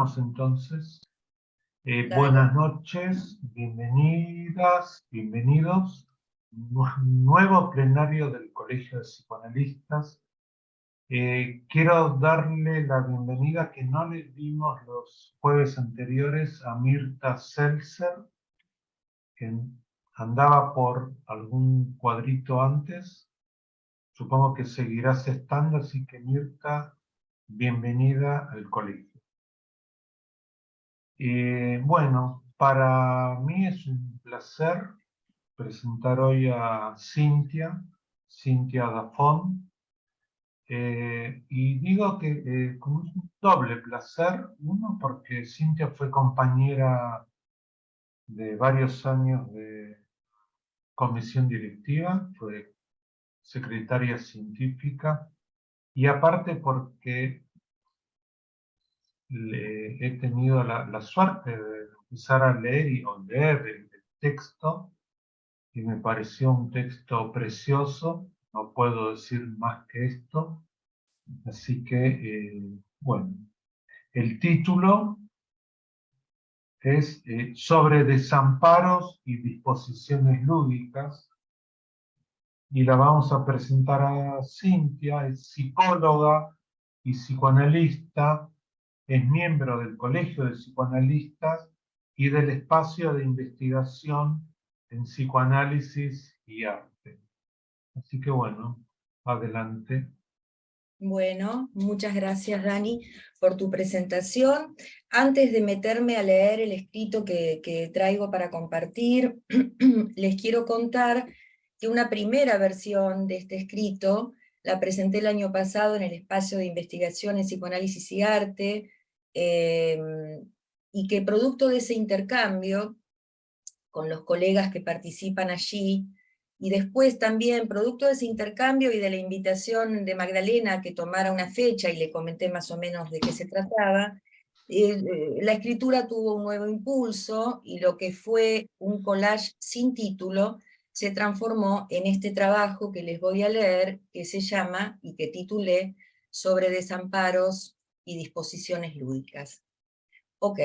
Empezamos entonces. Dale. Buenas noches, bienvenidas, bienvenidos. Nuevo plenario del Colegio de Psicoanalistas. Quiero darle la bienvenida que no le dimos los jueves anteriores a Mirta Seltzer, que andaba por algún cuadrito antes. Supongo que seguirás estando, así que Mirta, bienvenida al colegio. Bueno, para mí es un placer presentar hoy a Cintia Dafón. Y digo que como es un doble placer, uno porque Cintia fue compañera de varios años de comisión directiva, fue secretaria científica, y aparte porque he tenido la suerte de empezar a leer y leer el texto, y me pareció un texto precioso, no puedo decir más que esto, así que, bueno, el título es Sobre desamparos y disposiciones lúdicas, y la vamos a presentar a Cintia, es psicóloga y psicoanalista, es miembro del Colegio de Psicoanalistas y del espacio de investigación en psicoanálisis y arte. Así que bueno, adelante. Bueno, muchas gracias, Dani, por tu presentación. Antes de meterme a leer el escrito que traigo para compartir, les quiero contar que una primera versión de este escrito la presenté el año pasado en el espacio de investigación en psicoanálisis y arte, y que producto de ese intercambio con los colegas que participan allí, y después también, producto de ese intercambio y de la invitación de Magdalena a que tomara una fecha, y le comenté más o menos de qué se trataba, la escritura tuvo un nuevo impulso, y lo que fue un collage sin título se transformó en este trabajo que les voy a leer, que se llama, y que titulé, Sobre desamparos y disposiciones lúdicas. Ok,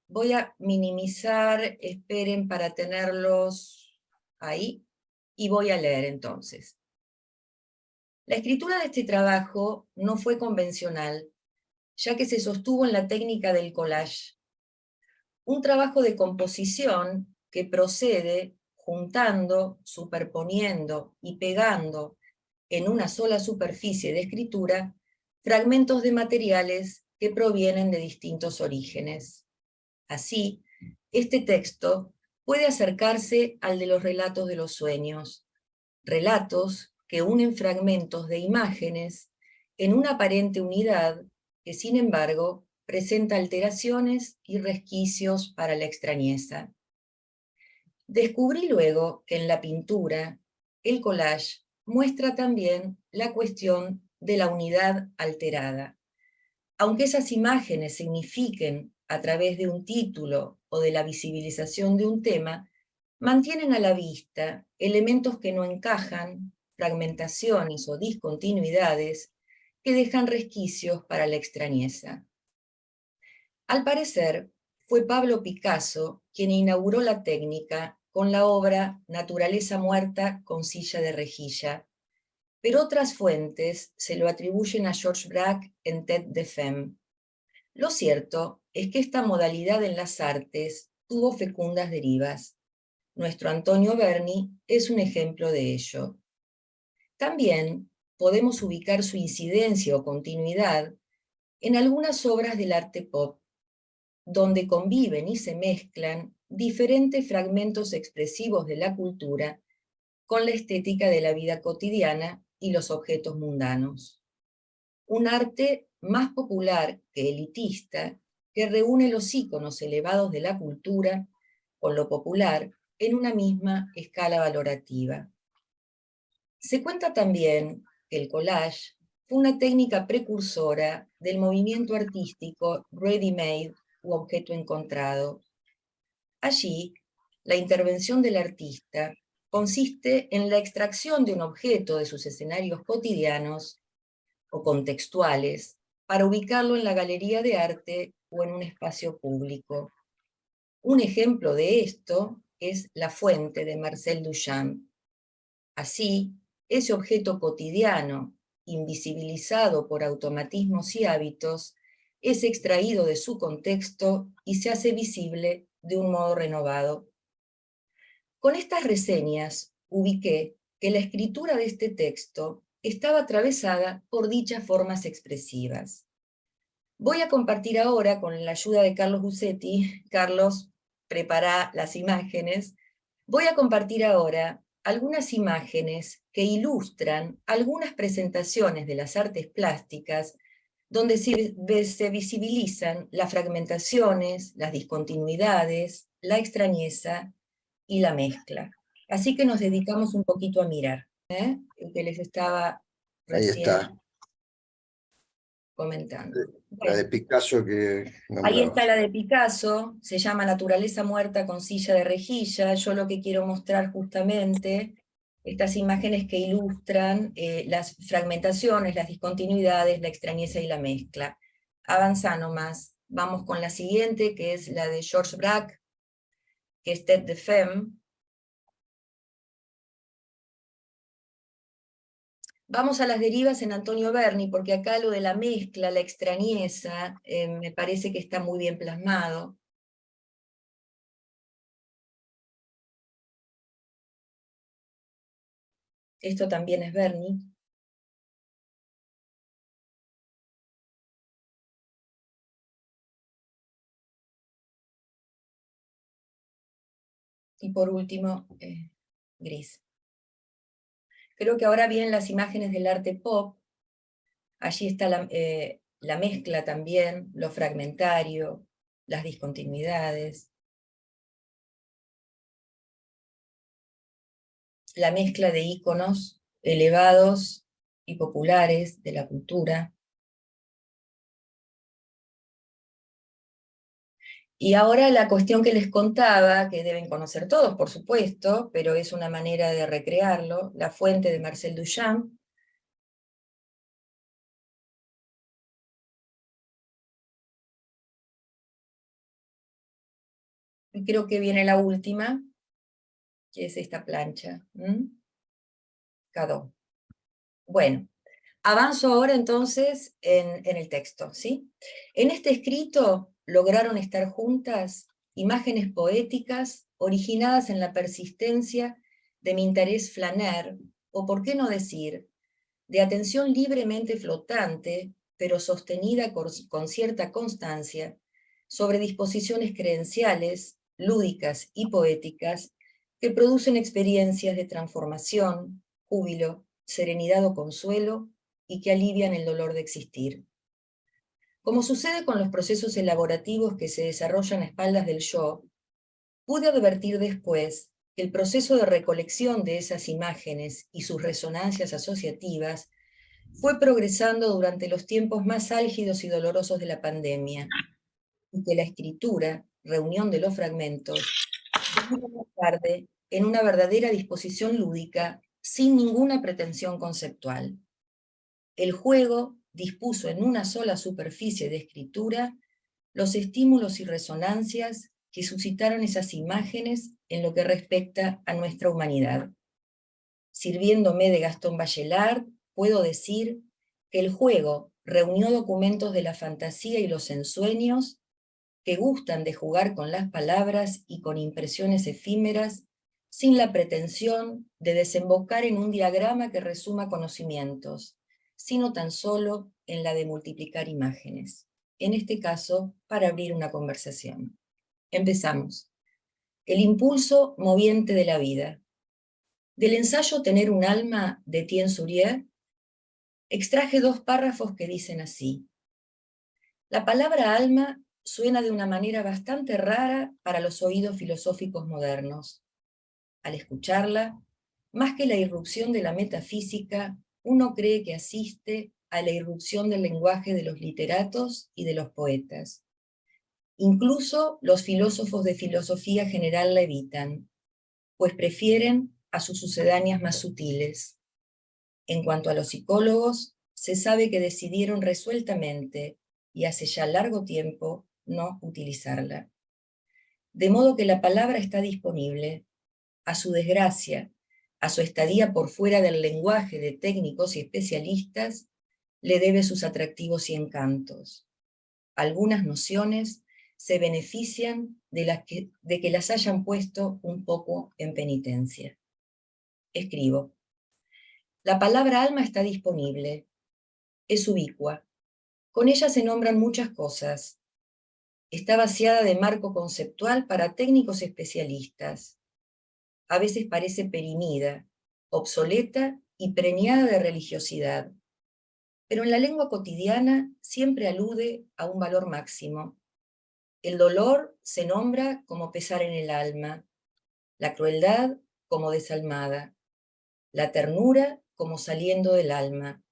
voy a minimizar, esperen para tenerlos ahí, y voy a leer entonces. La escritura de este trabajo no fue convencional, ya que se sostuvo en la técnica del collage. Un trabajo de composición que procede juntando, superponiendo y pegando en una sola superficie de escritura fragmentos de materiales que provienen de distintos orígenes. Así, este texto puede acercarse al de los relatos de los sueños, relatos que unen fragmentos de imágenes en una aparente unidad que, sin embargo, presenta alteraciones y resquicios para la extrañeza. Descubrí luego que en la pintura, el collage muestra también la cuestión de la unidad alterada. Aunque esas imágenes signifiquen, a través de un título o de la visibilización de un tema, mantienen a la vista elementos que no encajan, fragmentaciones o discontinuidades que dejan resquicios para la extrañeza. Al parecer, fue Pablo Picasso quien inauguró la técnica con la obra Naturaleza muerta con silla de rejilla, pero otras fuentes se lo atribuyen a Georges Braque en Tête de Femme. Lo cierto es que esta modalidad en las artes tuvo fecundas derivas. Nuestro Antonio Berni es un ejemplo de ello. También podemos ubicar su incidencia o continuidad en algunas obras del arte pop, donde conviven y se mezclan diferentes fragmentos expresivos de la cultura con la estética de la vida cotidiana y los objetos mundanos. Un arte más popular que elitista, que reúne los íconos elevados de la cultura con lo popular en una misma escala valorativa. Se cuenta también que el collage fue una técnica precursora del movimiento artístico ready-made u objeto encontrado. Allí, la intervención del artista consiste en la extracción de un objeto de sus escenarios cotidianos o contextuales para ubicarlo en la galería de arte o en un espacio público. Un ejemplo de esto es La Fuente de Marcel Duchamp. Así, ese objeto cotidiano, invisibilizado por automatismos y hábitos, es extraído de su contexto y se hace visible de un modo renovado. Con estas reseñas ubiqué que la escritura de este texto estaba atravesada por dichas formas expresivas. Voy a compartir ahora, con la ayuda de Carlos Busetti, Carlos, prepara las imágenes, voy a compartir ahora algunas imágenes que ilustran algunas presentaciones de las artes plásticas donde se visibilizan las fragmentaciones, las discontinuidades, la extrañeza y la mezcla. Así que nos dedicamos un poquito a mirar, el que les estaba recién Ahí está. Comentando. La de Picasso que nombrabas. Ahí está la de Picasso, se llama Naturaleza muerta con silla de rejilla. Yo lo que quiero mostrar justamente, estas imágenes que ilustran las fragmentaciones, las discontinuidades, la extrañeza y la mezcla. Avanza nomás. Vamos con la siguiente, que es la de Georges Braque, que es Tête de Femme. Vamos a las derivas en Antonio Berni, porque acá lo de la mezcla, la extrañeza, me parece que está muy bien plasmado. Esto también es Berni. Y por último, Gris. Creo que ahora vienen las imágenes del arte pop. Allí está la mezcla también, lo fragmentario, las discontinuidades. La mezcla de íconos elevados y populares de la cultura. Y ahora la cuestión que les contaba, que deben conocer todos, por supuesto, pero es una manera de recrearlo, La Fuente de Marcel Duchamp. Y creo que viene la última, que es esta plancha. Cadó. Bueno, avanzo ahora entonces en el texto, ¿sí? En este escrito lograron estar juntas imágenes poéticas originadas en la persistencia de mi interés flaner, o por qué no decir, de atención libremente flotante, pero sostenida con cierta constancia, sobre disposiciones creenciales, lúdicas y poéticas, que producen experiencias de transformación, júbilo, serenidad o consuelo, y que alivian el dolor de existir. Como sucede con los procesos elaborativos que se desarrollan a espaldas del yo, pude advertir después que el proceso de recolección de esas imágenes y sus resonancias asociativas fue progresando durante los tiempos más álgidos y dolorosos de la pandemia, y que la escritura, reunión de los fragmentos, vino más tarde en una verdadera disposición lúdica sin ninguna pretensión conceptual. El juego dispuso en una sola superficie de escritura los estímulos y resonancias que suscitaron esas imágenes en lo que respecta a nuestra humanidad. Sirviéndome de Gastón Bachelard, puedo decir que el juego reunió documentos de la fantasía y los ensueños que gustan de jugar con las palabras y con impresiones efímeras, sin la pretensión de desembocar en un diagrama que resuma conocimientos, sino tan solo en la de multiplicar imágenes, en este caso, para abrir una conversación. Empezamos. El impulso moviente de la vida. Del ensayo Tener un alma de Etienne Sourier, extraje 2 párrafos que dicen así. La palabra alma suena de una manera bastante rara para los oídos filosóficos modernos. Al escucharla, más que la irrupción de la metafísica, uno cree que asiste a la irrupción del lenguaje de los literatos y de los poetas. Incluso los filósofos de filosofía general la evitan, pues prefieren a sus sucedáneas más sutiles. En cuanto a los psicólogos, se sabe que decidieron resueltamente, y hace ya largo tiempo, no utilizarla. De modo que la palabra está disponible. A su desgracia, a su estadía por fuera del lenguaje de técnicos y especialistas, le debe sus atractivos y encantos. Algunas nociones se benefician de que las hayan puesto un poco en penitencia. Escribo. La palabra alma está disponible. Es ubicua. Con ella se nombran muchas cosas. Está vaciada de marco conceptual para técnicos especialistas. A veces parece perimida, obsoleta y preñada de religiosidad. Pero en la lengua cotidiana siempre alude a un valor máximo. El dolor se nombra como pesar en el alma, la crueldad como desalmada, la ternura como saliendo del alma,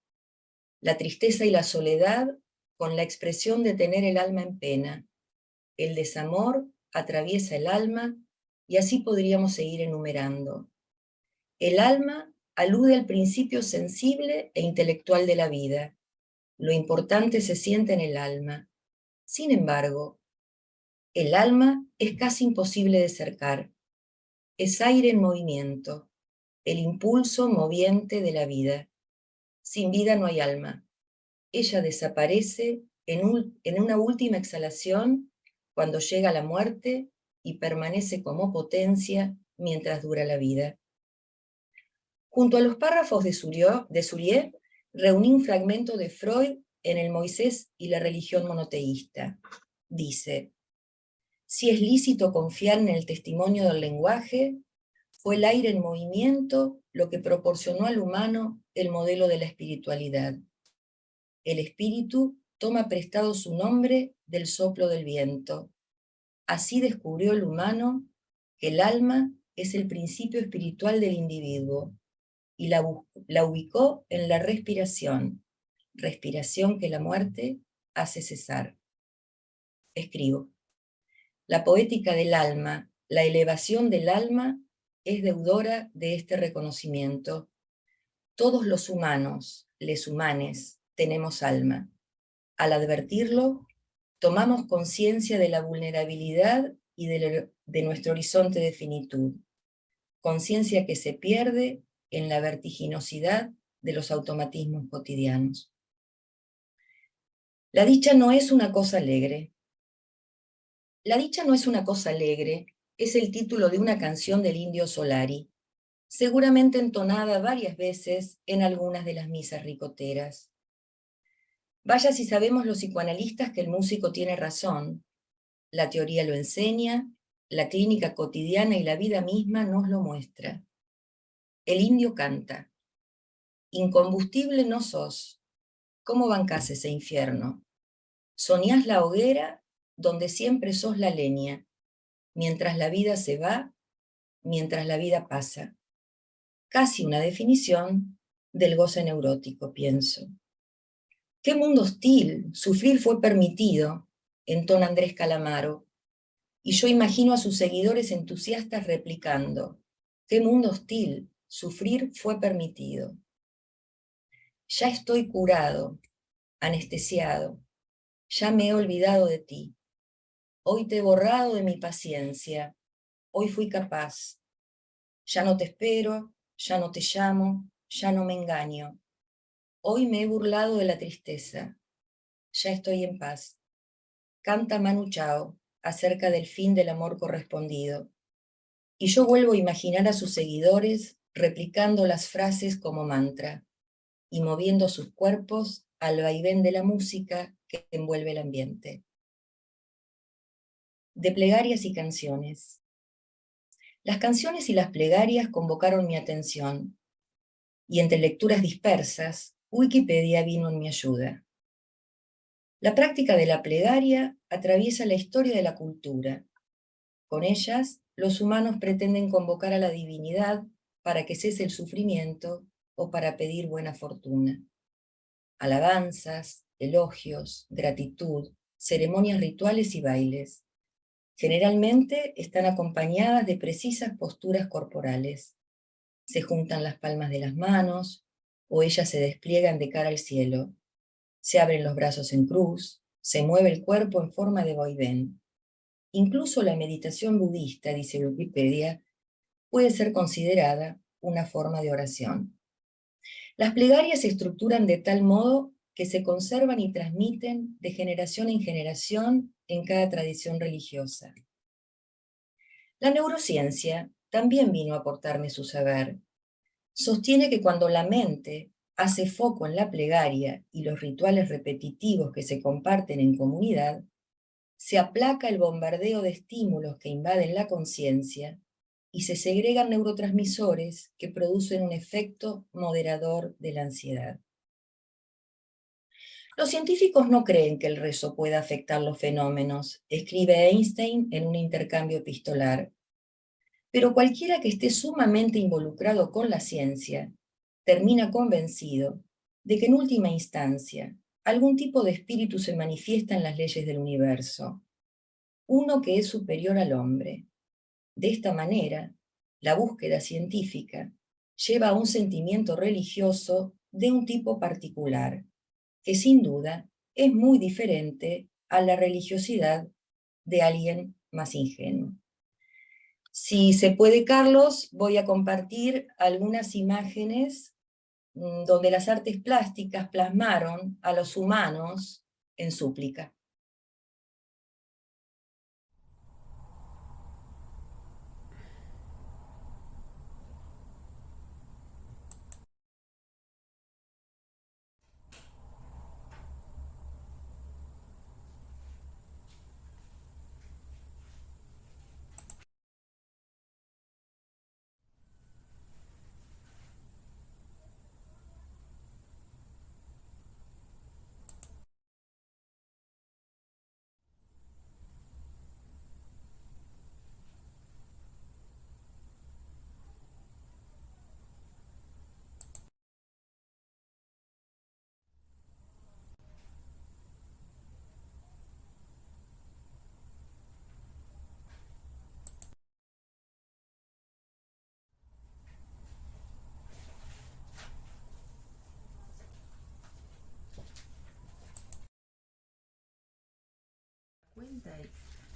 la tristeza y la soledad con la expresión de tener el alma en pena. El desamor atraviesa el alma y así podríamos seguir enumerando. El alma alude al principio sensible e intelectual de la vida. Lo importante se siente en el alma. Sin embargo, el alma es casi imposible de cercar. Es aire en movimiento, el impulso moviente de la vida. Sin vida no hay alma. Ella desaparece en una última exhalación cuando llega la muerte y permanece como potencia mientras dura la vida. Junto a los párrafos de Surié, reuní un fragmento de Freud en el Moisés y la religión monoteísta. Dice: si es lícito confiar en el testimonio del lenguaje, fue el aire en movimiento lo que proporcionó al humano el modelo de la espiritualidad. El espíritu toma prestado su nombre del soplo del viento. Así descubrió el humano que el alma es el principio espiritual del individuo y la ubicó en la respiración que la muerte hace cesar. Escribo. La poética del alma, la elevación del alma, es deudora de este reconocimiento. Todos los humanos, les humanes, tenemos alma. Al advertirlo, tomamos conciencia de la vulnerabilidad y de nuestro horizonte de finitud, conciencia que se pierde en la vertiginosidad de los automatismos cotidianos. La dicha no es una cosa alegre. La dicha no es una cosa alegre, es el título de una canción del Indio Solari, seguramente entonada varias veces en algunas de las misas ricoteras. Vaya si sabemos los psicoanalistas que el músico tiene razón. La teoría lo enseña, la clínica cotidiana y la vida misma nos lo muestra. El indio canta: incombustible no sos, ¿cómo bancás ese infierno? Soñás la hoguera donde siempre sos la leña, mientras la vida se va, mientras la vida pasa. Casi una definición del goce neurótico, pienso. ¡Qué mundo hostil! Sufrir fue permitido, entona Andrés Calamaro, y yo imagino a sus seguidores entusiastas replicando: ¡qué mundo hostil! Sufrir fue permitido. Ya estoy curado, anestesiado, ya me he olvidado de ti. Hoy te he borrado de mi paciencia, hoy fui capaz. Ya no te espero, ya no te llamo, ya no me engaño. Hoy me he burlado de la tristeza, ya estoy en paz. Canta Manu Chao acerca del fin del amor correspondido. Y yo vuelvo a imaginar a sus seguidores replicando las frases como mantra y moviendo sus cuerpos al vaivén de la música que envuelve el ambiente. De plegarias y canciones. Las canciones y las plegarias convocaron mi atención, y entre lecturas dispersas, Wikipedia vino en mi ayuda. La práctica de la plegaria atraviesa la historia de la cultura. Con ellas, los humanos pretenden convocar a la divinidad para que cese el sufrimiento o para pedir buena fortuna. Alabanzas, elogios, gratitud, ceremonias rituales y bailes. Generalmente están acompañadas de precisas posturas corporales. Se juntan las palmas de las manos, o ellas se despliegan de cara al cielo. Se abren los brazos en cruz, se mueve el cuerpo en forma de vaivén. Incluso la meditación budista, dice Wikipedia, puede ser considerada una forma de oración. Las plegarias se estructuran de tal modo que se conservan y transmiten de generación en generación en cada tradición religiosa. La neurociencia también vino a aportarme su saber. Sostiene que cuando la mente hace foco en la plegaria y los rituales repetitivos que se comparten en comunidad, se aplaca el bombardeo de estímulos que invaden la conciencia y se segregan neurotransmisores que producen un efecto moderador de la ansiedad. Los científicos no creen que el rezo pueda afectar los fenómenos, escribe Einstein en un intercambio epistolar. Pero cualquiera que esté sumamente involucrado con la ciencia termina convencido de que en última instancia algún tipo de espíritu se manifiesta en las leyes del universo, uno que es superior al hombre. De esta manera, la búsqueda científica lleva a un sentimiento religioso de un tipo particular, que sin duda es muy diferente a la religiosidad de alguien más ingenuo. Si se puede, Carlos, voy a compartir algunas imágenes donde las artes plásticas plasmaron a los humanos en súplica.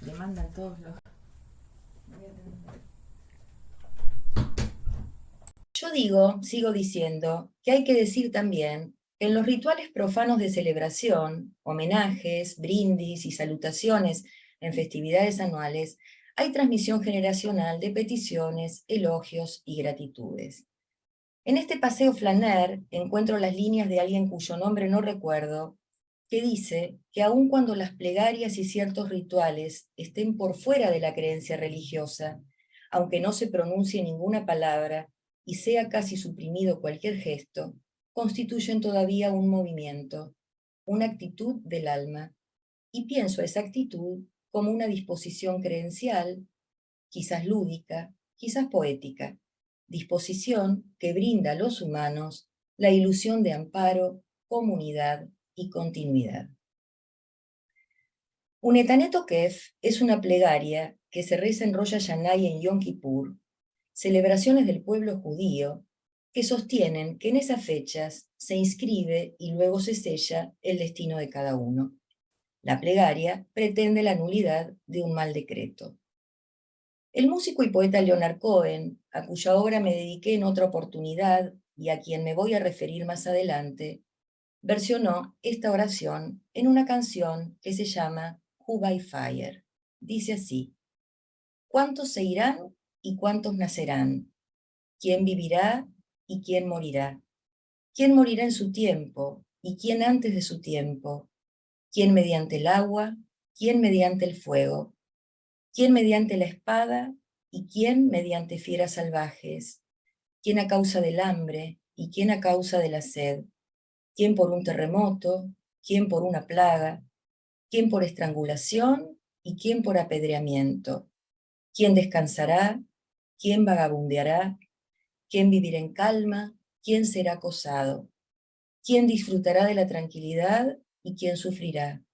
Le mandan todos los... Yo sigo diciendo, que hay que decir también que en los rituales profanos de celebración, homenajes, brindis y salutaciones en festividades anuales, hay transmisión generacional de peticiones, elogios y gratitudes. En este paseo flaner encuentro las líneas de alguien cuyo nombre no recuerdo, que dice que aun cuando las plegarias y ciertos rituales estén por fuera de la creencia religiosa, aunque no se pronuncie ninguna palabra y sea casi suprimido cualquier gesto, constituyen todavía un movimiento, una actitud del alma, y pienso esa actitud como una disposición creencial, quizás lúdica, quizás poética, disposición que brinda a los humanos la ilusión de amparo, comunidad y continuidad. Un Etanet Okef es una plegaria que se reza en Rosh Hashanah y en Yom Kippur, celebraciones del pueblo judío que sostienen que en esas fechas se inscribe y luego se sella el destino de cada uno. La plegaria pretende la nulidad de un mal decreto. El músico y poeta Leonard Cohen, a cuya obra me dediqué en otra oportunidad y a quien me voy a referir más adelante, versionó esta oración en una canción que se llama Who by Fire. Dice así: ¿cuántos se irán y cuántos nacerán? ¿Quién vivirá y quién morirá? ¿Quién morirá en su tiempo y quién antes de su tiempo? ¿Quién mediante el agua? ¿Quién mediante el fuego? ¿Quién mediante la espada y quién mediante fieras salvajes? ¿Quién a causa del hambre y quién a causa de la sed? ¿Quién por un terremoto? ¿Quién por una plaga? ¿Quién por estrangulación y quién por apedreamiento? ¿Quién descansará? ¿Quién vagabundeará? ¿Quién vivirá en calma? ¿Quién será acosado? ¿Quién disfrutará de la tranquilidad y quién sufrirá?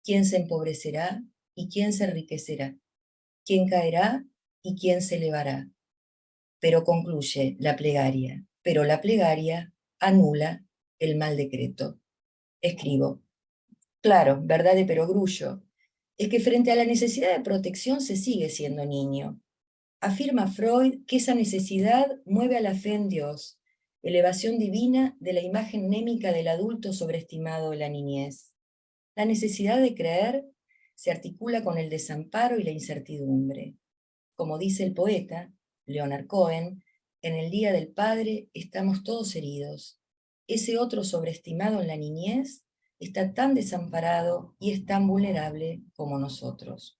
¿Quién se empobrecerá y quién se enriquecerá? ¿Quién caerá y quién se elevará? Pero concluye la plegaria, pero la plegaria anula el mal decreto. Escribo. Claro, verdad de perogrullo, es que frente a la necesidad de protección se sigue siendo niño. Afirma Freud que esa necesidad mueve a la fe en Dios, elevación divina de la imagen némica del adulto sobreestimado de la niñez. La necesidad de creer se articula con el desamparo y la incertidumbre. Como dice el poeta, Leonard Cohen, en el Día del Padre estamos todos heridos. Ese otro sobreestimado en la niñez está tan desamparado y es tan vulnerable como nosotros.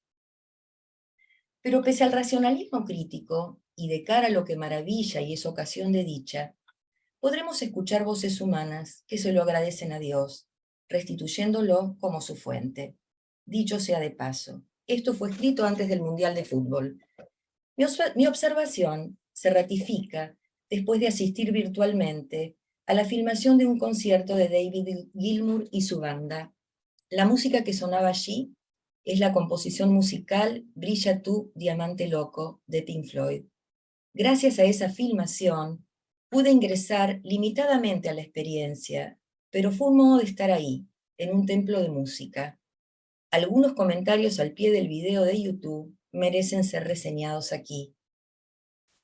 Pero pese al racionalismo crítico, y de cara a lo que maravilla y es ocasión de dicha, podremos escuchar voces humanas que se lo agradecen a Dios, restituyéndolo como su fuente. Dicho sea de paso, esto fue escrito antes del Mundial de Fútbol. Mi observación se ratifica después de asistir virtualmente a la filmación de un concierto de David Gilmour y su banda. La música que sonaba allí es la composición musical Brilla tú, diamante loco, de Pink Floyd. Gracias a esa filmación, pude ingresar limitadamente a la experiencia, pero fue un modo de estar ahí, en un templo de música. Algunos comentarios al pie del video de YouTube merecen ser reseñados aquí.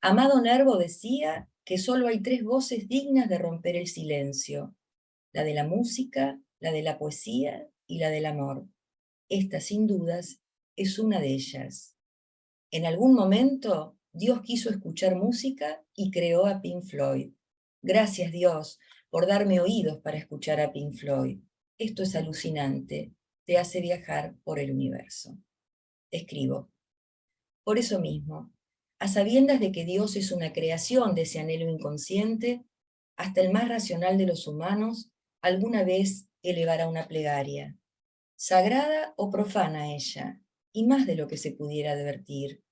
Amado Nervo decía que solo hay 3 voces dignas de romper el silencio: la de la música, la de la poesía y la del amor. Esta, sin dudas, es una de ellas. En algún momento, Dios quiso escuchar música y creó a Pink Floyd. Gracias, Dios, por darme oídos para escuchar a Pink Floyd. Esto es alucinante, te hace viajar por el universo. Escribo. Por eso mismo, a sabiendas de que Dios es una creación de ese anhelo inconsciente, hasta el más racional de los humanos alguna vez elevará una plegaria, sagrada o profana ella, y más de lo que se pudiera advertir.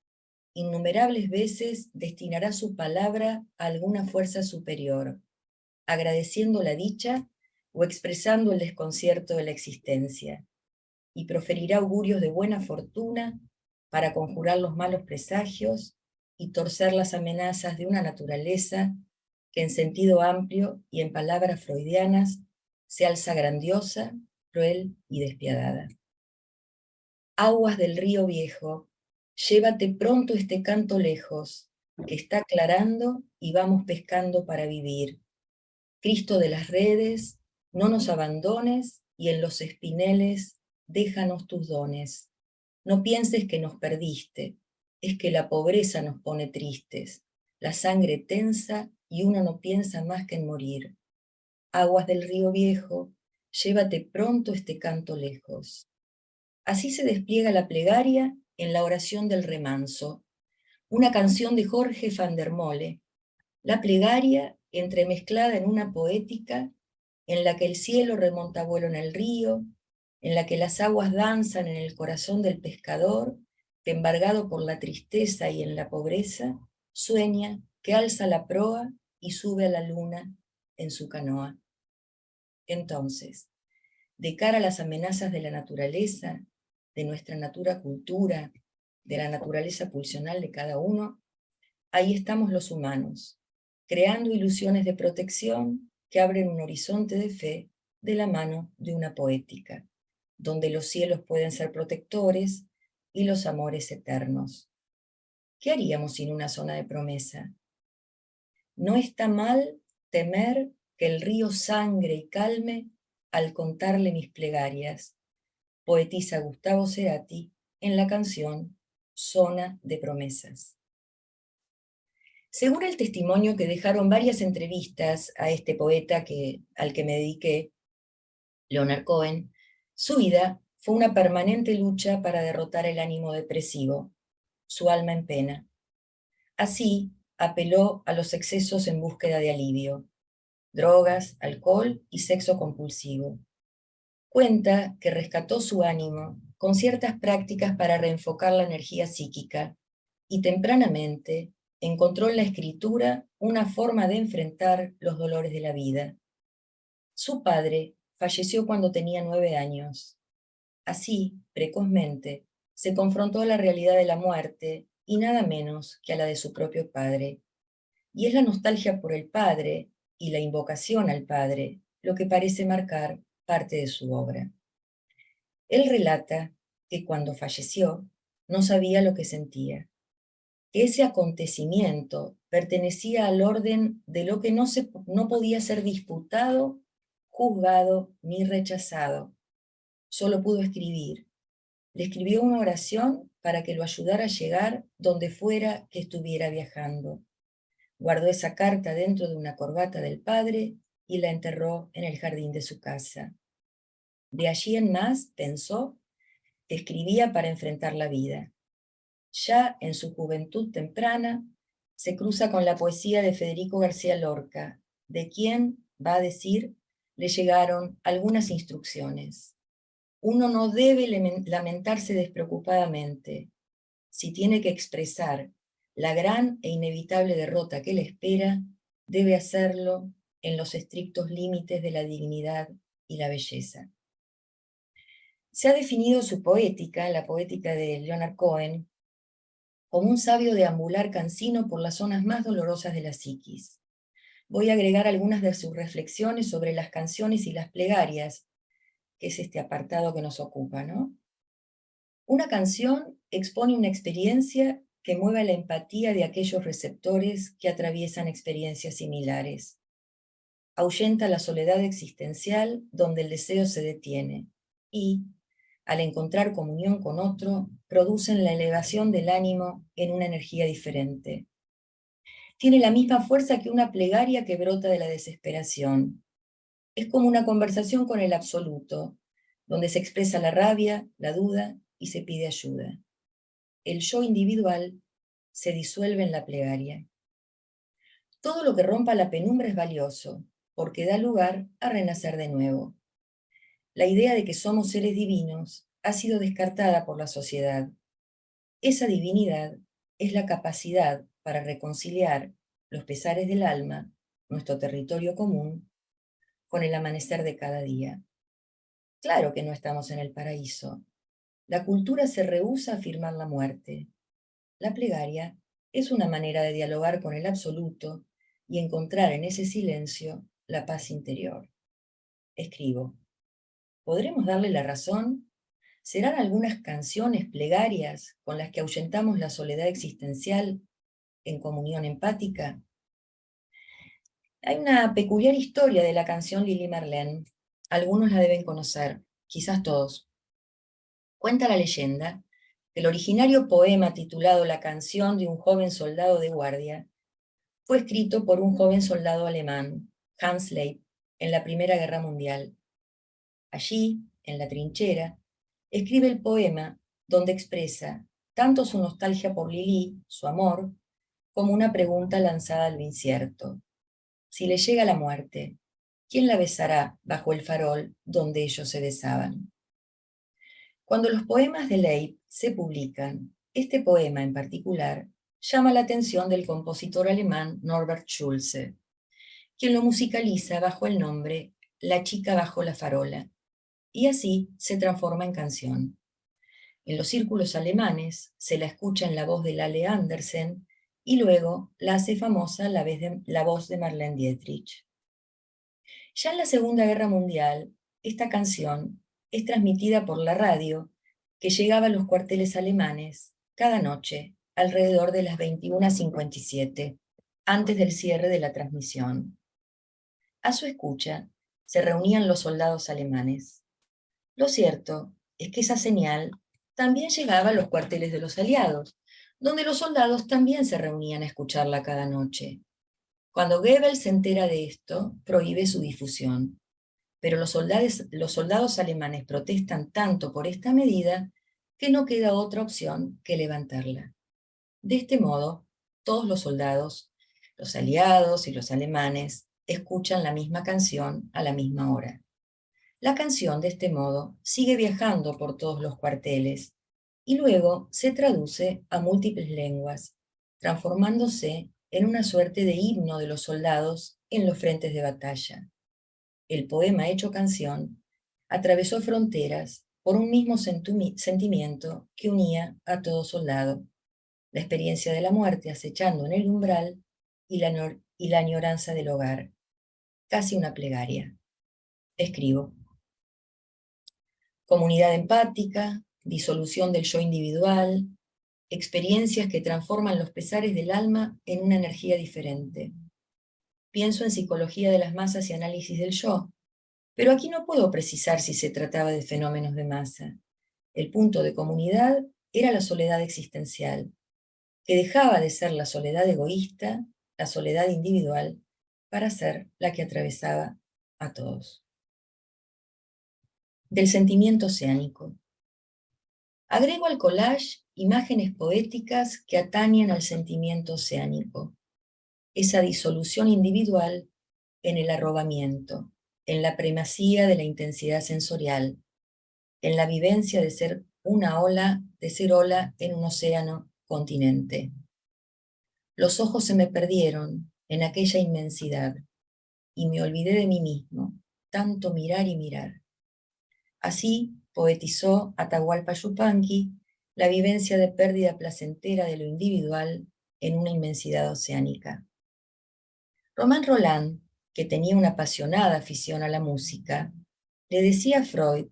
Innumerables veces destinará su palabra a alguna fuerza superior, agradeciendo la dicha o expresando el desconcierto de la existencia, y proferirá augurios de buena fortuna para conjurar los malos presagios y torcer las amenazas de una naturaleza que en sentido amplio y en palabras freudianas se alza grandiosa, cruel y despiadada. Aguas del río viejo, llévate pronto este canto lejos, que está aclarando y vamos pescando para vivir. Cristo de las redes, no nos abandones y en los espineles déjanos tus dones. No pienses que nos perdiste, es que la pobreza nos pone tristes, la sangre tensa y uno no piensa más que en morir. Aguas del río viejo, llévate pronto este canto lejos. Así se despliega la plegaria en la oración del remanso, una canción de Jorge van der Molle. La plegaria entremezclada en una poética en la que el cielo remonta vuelo en el río, en la que las aguas danzan en el corazón del pescador, que embargado por la tristeza y en la pobreza, sueña que alza la proa y sube a la luna en su canoa. Entonces, de cara a las amenazas de la naturaleza, de nuestra natura cultura, de la naturaleza pulsional de cada uno, ahí estamos los humanos, creando ilusiones de protección que abren un horizonte de fe de la mano de una poética, donde los cielos pueden ser protectores y los amores eternos. ¿Qué haríamos sin una zona de promesa? No está mal temer que el río sangre y calme al contarle mis plegarias, poetiza Gustavo Cerati en la canción Zona de Promesas. Según el testimonio que dejaron varias entrevistas a este poeta al que me dediqué, Leonard Cohen, su vida fue una permanente lucha para derrotar el ánimo depresivo, su alma en pena. Así, apeló a los excesos en búsqueda de alivio: drogas, alcohol y sexo compulsivo. Cuenta que rescató su ánimo con ciertas prácticas para reenfocar la energía psíquica y tempranamente encontró en la escritura una forma de enfrentar los dolores de la vida. Su padre falleció cuando tenía 9 años. Así, precozmente, se confrontó a la realidad de la muerte y nada menos que a la de su propio padre. Y es la nostalgia por el padre y la invocación al Padre, lo que parece marcar parte de su obra. Él relata que cuando falleció no sabía lo que sentía, que ese acontecimiento pertenecía al orden de lo que no podía ser disputado, juzgado ni rechazado. Solo pudo escribir. Le escribió una oración para que lo ayudara a llegar donde fuera que estuviera viajando. Guardó esa carta dentro de una corbata del padre y la enterró en el jardín de su casa. De allí en más, pensó, que escribía para enfrentar la vida. Ya en su juventud temprana, se cruza con la poesía de Federico García Lorca, de quien, va a decir, le llegaron algunas instrucciones. Uno no debe lamentarse despreocupadamente. Si tiene que expresar la gran e inevitable derrota que le espera, debe hacerlo en los estrictos límites de la dignidad y la belleza. Se ha definido su poética, la poética de Leonard Cohen, como un sabio deambular cansino por las zonas más dolorosas de la psiquis. Voy a agregar algunas de sus reflexiones sobre las canciones y las plegarias, que es este apartado que nos ocupa, ¿no? Una canción expone una experiencia que mueve la empatía de aquellos receptores que atraviesan experiencias similares. Ahuyenta la soledad existencial donde el deseo se detiene y, al encontrar comunión con otro, producen la elevación del ánimo en una energía diferente. Tiene la misma fuerza que una plegaria que brota de la desesperación. Es como una conversación con el absoluto, donde se expresa la rabia, la duda y se pide ayuda. El yo individual se disuelve en la plegaria. Todo lo que rompa la penumbra es valioso, porque da lugar a renacer de nuevo. La idea de que somos seres divinos ha sido descartada por la sociedad. Esa divinidad es la capacidad para reconciliar los pesares del alma, nuestro territorio común, con el amanecer de cada día. Claro que no estamos en el paraíso. La cultura se rehúsa a afirmar la muerte. La plegaria es una manera de dialogar con el absoluto y encontrar en ese silencio la paz interior. Escribo. ¿Podremos darle la razón? ¿Serán algunas canciones plegarias con las que ahuyentamos la soledad existencial en comunión empática? Hay una peculiar historia de la canción Lili Marlene. Algunos la deben conocer, quizás todos. Cuenta la leyenda que el originario poema titulado La canción de un joven soldado de guardia fue escrito por un joven soldado alemán, Hans Leib, en la Primera Guerra Mundial. Allí, en la trinchera, escribe el poema donde expresa tanto su nostalgia por Lili, su amor, como una pregunta lanzada al incierto. Si le llega la muerte, ¿quién la besará bajo el farol donde ellos se besaban? Cuando los poemas de Leib se publican, este poema en particular llama la atención del compositor alemán Norbert Schulze, quien lo musicaliza bajo el nombre La chica bajo la farola, y así se transforma en canción. En los círculos alemanes se la escucha en la voz de Lale Andersen y luego la hace famosa la voz de Marlene Dietrich. Ya en la Segunda Guerra Mundial, esta canción es transmitida por la radio que llegaba a los cuarteles alemanes cada noche alrededor de las 21:57, antes del cierre de la transmisión. A su escucha se reunían los soldados alemanes. Lo cierto es que esa señal también llegaba a los cuarteles de los aliados, donde los soldados también se reunían a escucharla cada noche. Cuando Goebbels se entera de esto, prohíbe su difusión. Pero los soldados alemanes protestan tanto por esta medida que no queda otra opción que levantarla. De este modo, todos los soldados, los aliados y los alemanes, escuchan la misma canción a la misma hora. La canción, de este modo, sigue viajando por todos los cuarteles y luego se traduce a múltiples lenguas, transformándose en una suerte de himno de los soldados en los frentes de batalla. El poema hecho canción atravesó fronteras por un mismo sentimiento que unía a todo soldado, la experiencia de la muerte acechando en el umbral y la añoranza del hogar. casi una plegaria. Escribo. Comunidad empática, disolución del yo individual, experiencias que transforman los pesares del alma en una energía diferente. Pienso en psicología de las masas y análisis del yo, pero aquí no puedo precisar si se trataba de fenómenos de masa. El punto de comunidad era la soledad existencial, que dejaba de ser la soledad egoísta, la soledad individual, para ser la que atravesaba a todos. Del sentimiento oceánico. Agrego al collage imágenes poéticas que atañen al sentimiento oceánico, esa disolución individual en el arrobamiento, en la primacía de la intensidad sensorial, en la vivencia de ser una ola, de ser ola en un océano continente. Los ojos se me perdieron en aquella inmensidad y me olvidé de mí mismo, tanto mirar y mirar. Así poetizó Atahualpa Yupanqui la vivencia de pérdida placentera de lo individual en una inmensidad oceánica. Romain Rolland, que tenía una apasionada afición a la música, le decía a Freud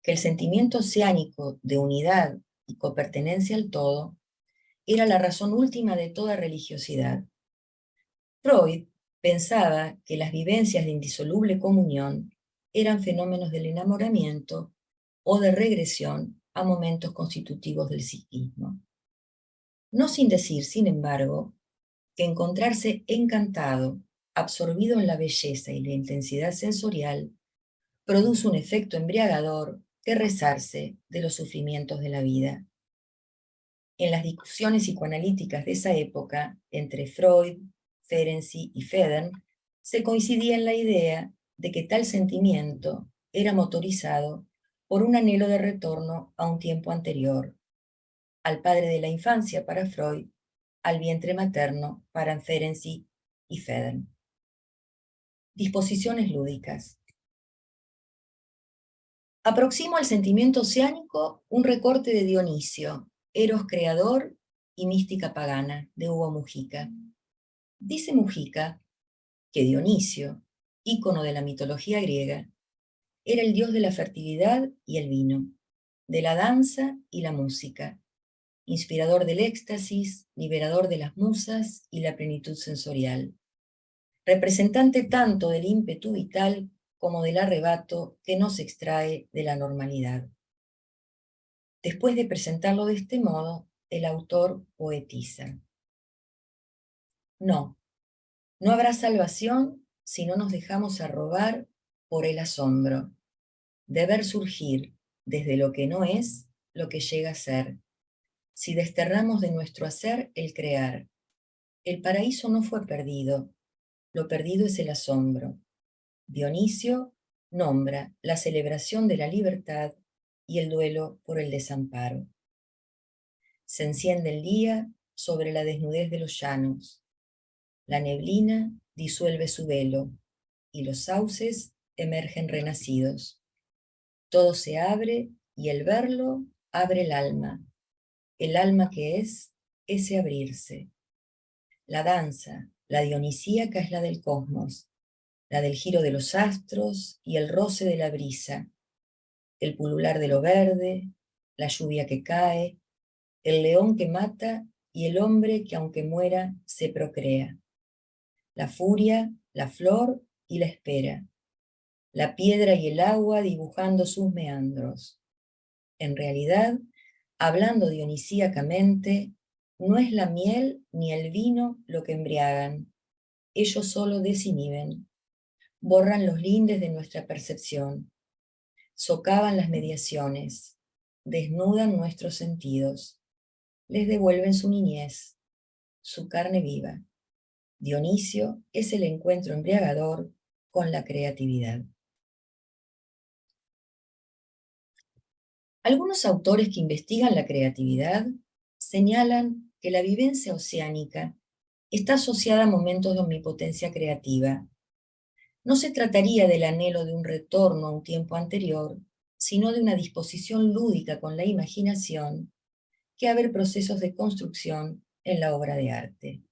que el sentimiento oceánico de unidad y copertenencia al todo era la razón última de toda religiosidad. Freud pensaba que las vivencias de indisoluble comunión eran fenómenos del enamoramiento o de regresión a momentos constitutivos del psiquismo. No sin decir, sin embargo, que encontrarse encantado, absorbido en la belleza y la intensidad sensorial, produce un efecto embriagador que rezarse de los sufrimientos de la vida. En las discusiones psicoanalíticas de esa época, entre Freud, Ferenczi y Federn, se coincidía en la idea de que tal sentimiento era motorizado por un anhelo de retorno a un tiempo anterior, al padre de la infancia para Freud, al vientre materno para Ferenczi y Federn. Disposiciones lúdicas. Aproximo al sentimiento oceánico un recorte de Dionisio, Eros creador y mística pagana, de Hugo Mujica. Dice Mujica que Dionisio, ícono de la mitología griega, era el dios de la fertilidad y el vino, de la danza y la música, inspirador del éxtasis, liberador de las musas y la plenitud sensorial, representante tanto del ímpetu vital como del arrebato que no se extrae de la normalidad. Después de presentarlo de este modo, el autor poetiza. No habrá salvación si no nos dejamos arrobar por el asombro, de ver surgir desde lo que no es lo que llega a ser, si desterramos de nuestro hacer el crear. El paraíso no fue perdido, lo perdido es el asombro. Dionisio nombra la celebración de la libertad y el duelo por el desamparo. Se enciende el día sobre la desnudez de los llanos. La neblina disuelve su velo y los sauces emergen renacidos. Todo se abre y el verlo abre el alma que es ese abrirse. La danza, la dionisíaca es la del cosmos, la del giro de los astros y el roce de la brisa, el pulular de lo verde, la lluvia que cae, el león que mata y el hombre que aunque muera se procrea. La furia, la flor y la espera, la piedra y el agua dibujando sus meandros. En realidad, hablando dionisíacamente, no es la miel ni el vino lo que embriagan, ellos solo desinhiben, borran los lindes de nuestra percepción, socavan las mediaciones, desnudan nuestros sentidos, les devuelven su niñez, su carne viva. Dionisio es el encuentro embriagador con la creatividad. Algunos autores que investigan la creatividad señalan que la vivencia oceánica está asociada a momentos de omnipotencia creativa. No se trataría del anhelo de un retorno a un tiempo anterior, sino de una disposición lúdica con la imaginación que abre procesos de construcción en la obra de arte.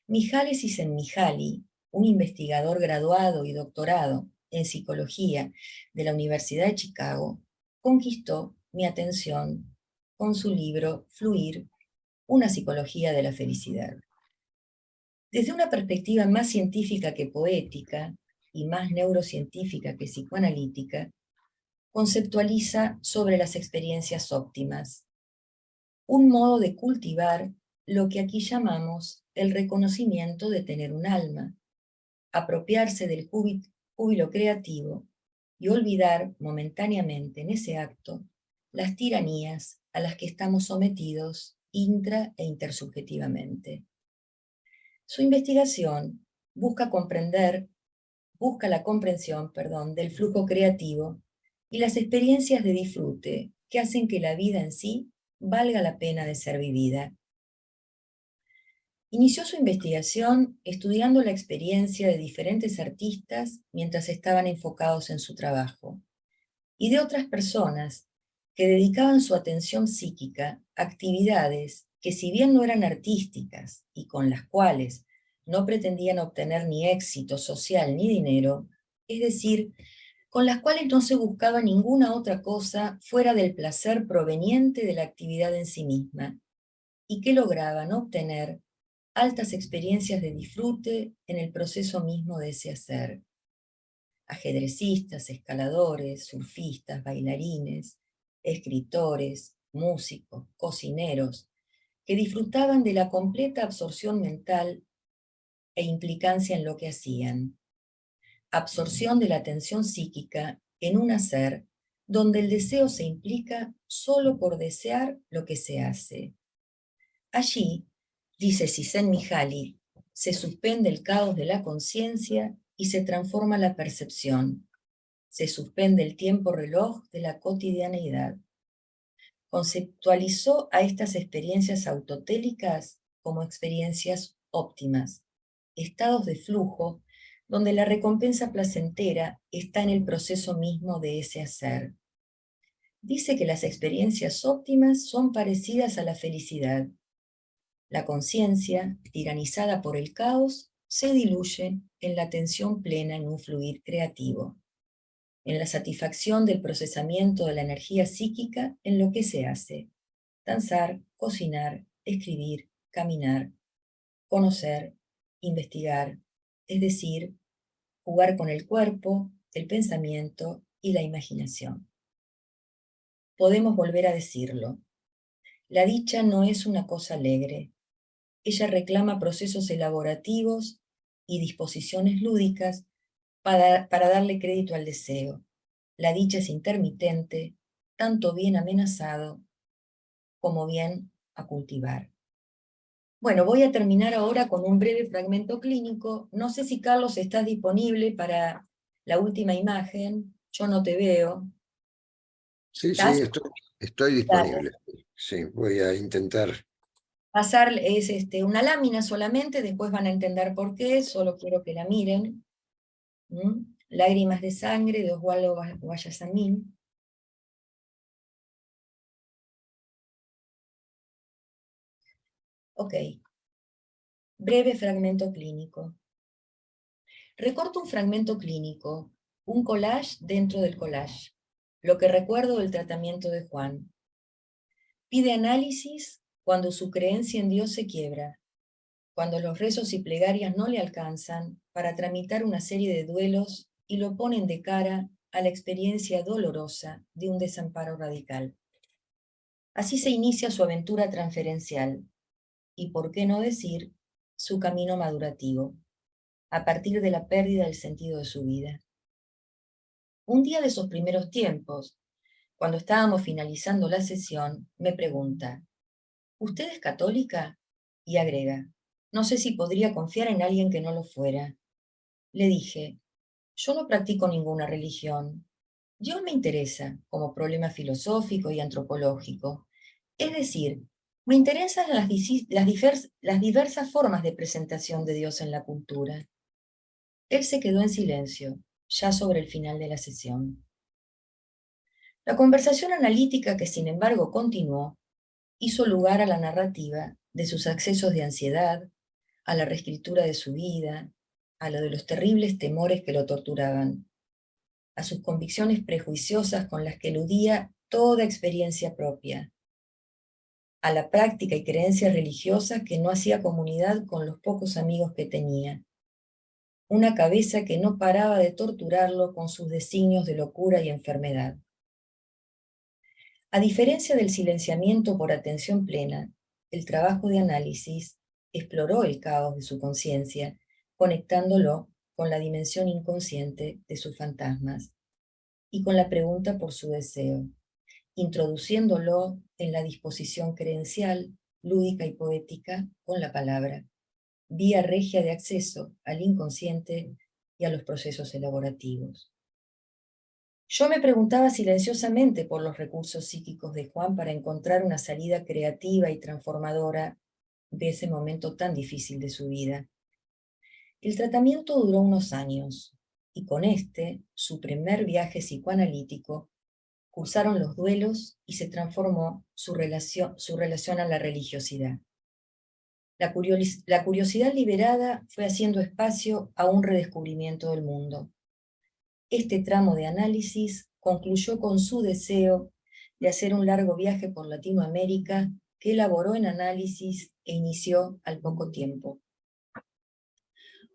Mijares y Csikszentmihalyi un investigador graduado y doctorado en psicología de la Universidad de Chicago, conquistó mi atención con su libro Fluir, una psicología de la felicidad. Desde una perspectiva más científica que poética y más neurocientífica que psicoanalítica, conceptualiza sobre las experiencias óptimas, un modo de cultivar lo que aquí llamamos el reconocimiento de tener un alma, apropiarse del júbilo creativo y olvidar momentáneamente en ese acto las tiranías a las que estamos sometidos intra e intersubjetivamente. Su investigación busca la comprensión, del flujo creativo y las experiencias de disfrute que hacen que la vida en sí valga la pena de ser vivida. Inició su investigación estudiando la experiencia de diferentes artistas mientras estaban enfocados en su trabajo, y de otras personas que dedicaban su atención psíquica a actividades que, si bien no eran artísticas y con las cuales no pretendían obtener ni éxito social ni dinero, es decir, con las cuales no se buscaba ninguna otra cosa fuera del placer proveniente de la actividad en sí misma, y que lograban obtener altas experiencias de disfrute en el proceso mismo de ese hacer. Ajedrecistas, escaladores, surfistas, bailarines, escritores, músicos, cocineros, que disfrutaban de la completa absorción mental e implicancia en lo que hacían. Absorción de la atención psíquica en un hacer donde el deseo se implica solo por desear lo que se hace. Allí, dice Csikszentmihalyi, se suspende el caos de la conciencia y se transforma la percepción. Se suspende el tiempo reloj de la cotidianeidad. Conceptualizó a estas experiencias autotélicas como experiencias óptimas, estados de flujo donde la recompensa placentera está en el proceso mismo de ese hacer. Dice que las experiencias óptimas son parecidas a la felicidad. La conciencia, tiranizada por el caos, se diluye en la atención plena en un fluir creativo, en la satisfacción del procesamiento de la energía psíquica en lo que se hace: danzar, cocinar, escribir, caminar, conocer, investigar, es decir, jugar con el cuerpo, el pensamiento y la imaginación. Podemos volver a decirlo: la dicha no es una cosa alegre. Ella reclama procesos elaborativos y disposiciones lúdicas para darle crédito al deseo. La dicha es intermitente, tanto bien amenazado como bien a cultivar. Bueno, voy a terminar ahora con un breve fragmento clínico. No sé si, Carlos, estás disponible para la última imagen. Yo no te veo. Sí, sí, ¿Estás? estoy disponible. Sí, voy a intentar. Pasar es una lámina solamente, después van a entender por qué, solo quiero que la miren. Lágrimas de sangre, de Oswaldo Guayasamín. Ok. Breve fragmento clínico. Recorto un fragmento clínico, un collage dentro del collage, lo que recuerdo del tratamiento de Juan. Pide análisis cuando su creencia en Dios se quiebra, cuando los rezos y plegarias no le alcanzan para tramitar una serie de duelos y lo ponen de cara a la experiencia dolorosa de un desamparo radical. Así se inicia su aventura transferencial y, por qué no decir, su camino madurativo, a partir de la pérdida del sentido de su vida. Un día de esos primeros tiempos, cuando estábamos finalizando la sesión, me pregunta: ¿usted es católica? Y agrega: no sé si podría confiar en alguien que no lo fuera. Le dije: yo no practico ninguna religión. Dios me interesa como problema filosófico y antropológico. Es decir, me interesan las diversas formas de presentación de Dios en la cultura. Él se quedó en silencio, ya sobre el final de la sesión. La conversación analítica, que sin embargo continuó, hizo lugar a la narrativa de sus accesos de ansiedad, a la reescritura de su vida, a lo de los terribles temores que lo torturaban, a sus convicciones prejuiciosas con las que eludía toda experiencia propia, a la práctica y creencia religiosa que no hacía comunidad con los pocos amigos que tenía, una cabeza que no paraba de torturarlo con sus designios de locura y enfermedad. A diferencia del silenciamiento por atención plena, el trabajo de análisis exploró el caos de su conciencia, conectándolo con la dimensión inconsciente de sus fantasmas y con la pregunta por su deseo, introduciéndolo en la disposición creencial, lúdica y poética con la palabra, vía regia de acceso al inconsciente y a los procesos elaborativos. Yo me preguntaba silenciosamente por los recursos psíquicos de Juan para encontrar una salida creativa y transformadora de ese momento tan difícil de su vida. El tratamiento duró unos años, y con este, su primer viaje psicoanalítico, cursaron los duelos y se transformó su relación a la religiosidad. La curiosidad liberada fue haciendo espacio a un redescubrimiento del mundo. Este tramo de análisis concluyó con su deseo de hacer un largo viaje por Latinoamérica que elaboró en análisis e inició al poco tiempo.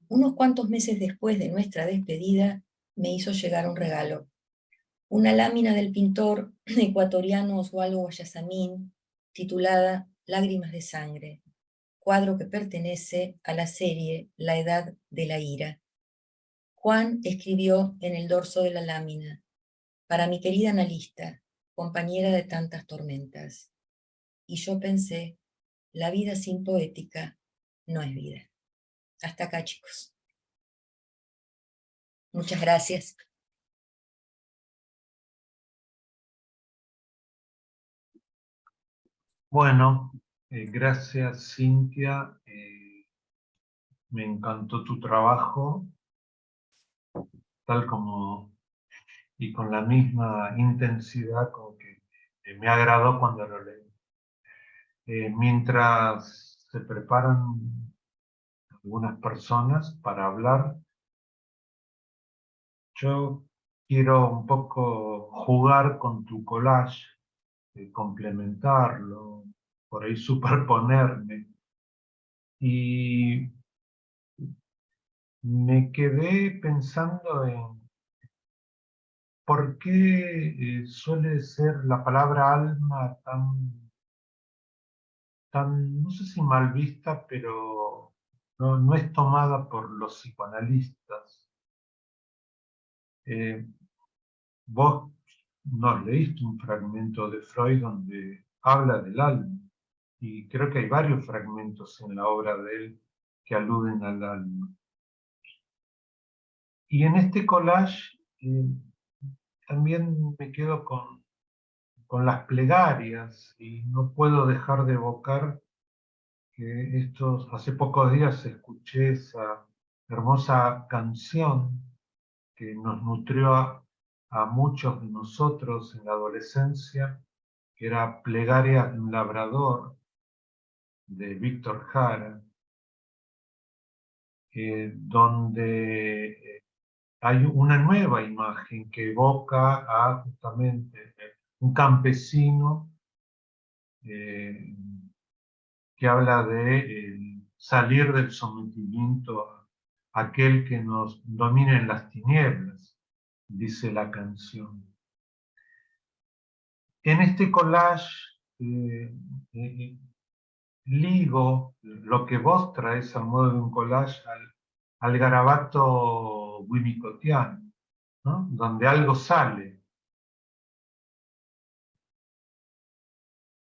Unos cuantos meses después de nuestra despedida, me hizo llegar un regalo. Una lámina del pintor ecuatoriano Oswaldo Guayasamín, titulada Lágrimas de Sangre, cuadro que pertenece a la serie La Edad de la Ira. Juan escribió en el dorso de la lámina: para mi querida analista, compañera de tantas tormentas. Y yo pensé, la vida sin poética no es vida. Hasta acá, chicos. Muchas gracias. Bueno, gracias Cintia. Me encantó tu trabajo, tal como y con la misma intensidad con que me agradó cuando lo leí. Mientras se preparan algunas personas para hablar, yo quiero un poco jugar con tu collage, complementarlo, por ahí superponerme. Y me quedé pensando en por qué suele ser la palabra alma tan, no sé si mal vista, pero no es tomada por los psicoanalistas. Vos nos leíste un fragmento de Freud donde habla del alma, y creo que hay varios fragmentos en la obra de él que aluden al alma. Y en este collage también me quedo con las plegarias, y no puedo dejar de evocar que hace pocos días escuché esa hermosa canción que nos nutrió a muchos de nosotros en la adolescencia, que era Plegaria de un labrador, de Víctor Jara, donde hay una nueva imagen que evoca a justamente un campesino que habla de salir del sometimiento a aquel que nos domina en las tinieblas, dice la canción. En este collage ligo lo que vos traes al modo de un collage al garabato winnicottiano, ¿no? Donde algo sale.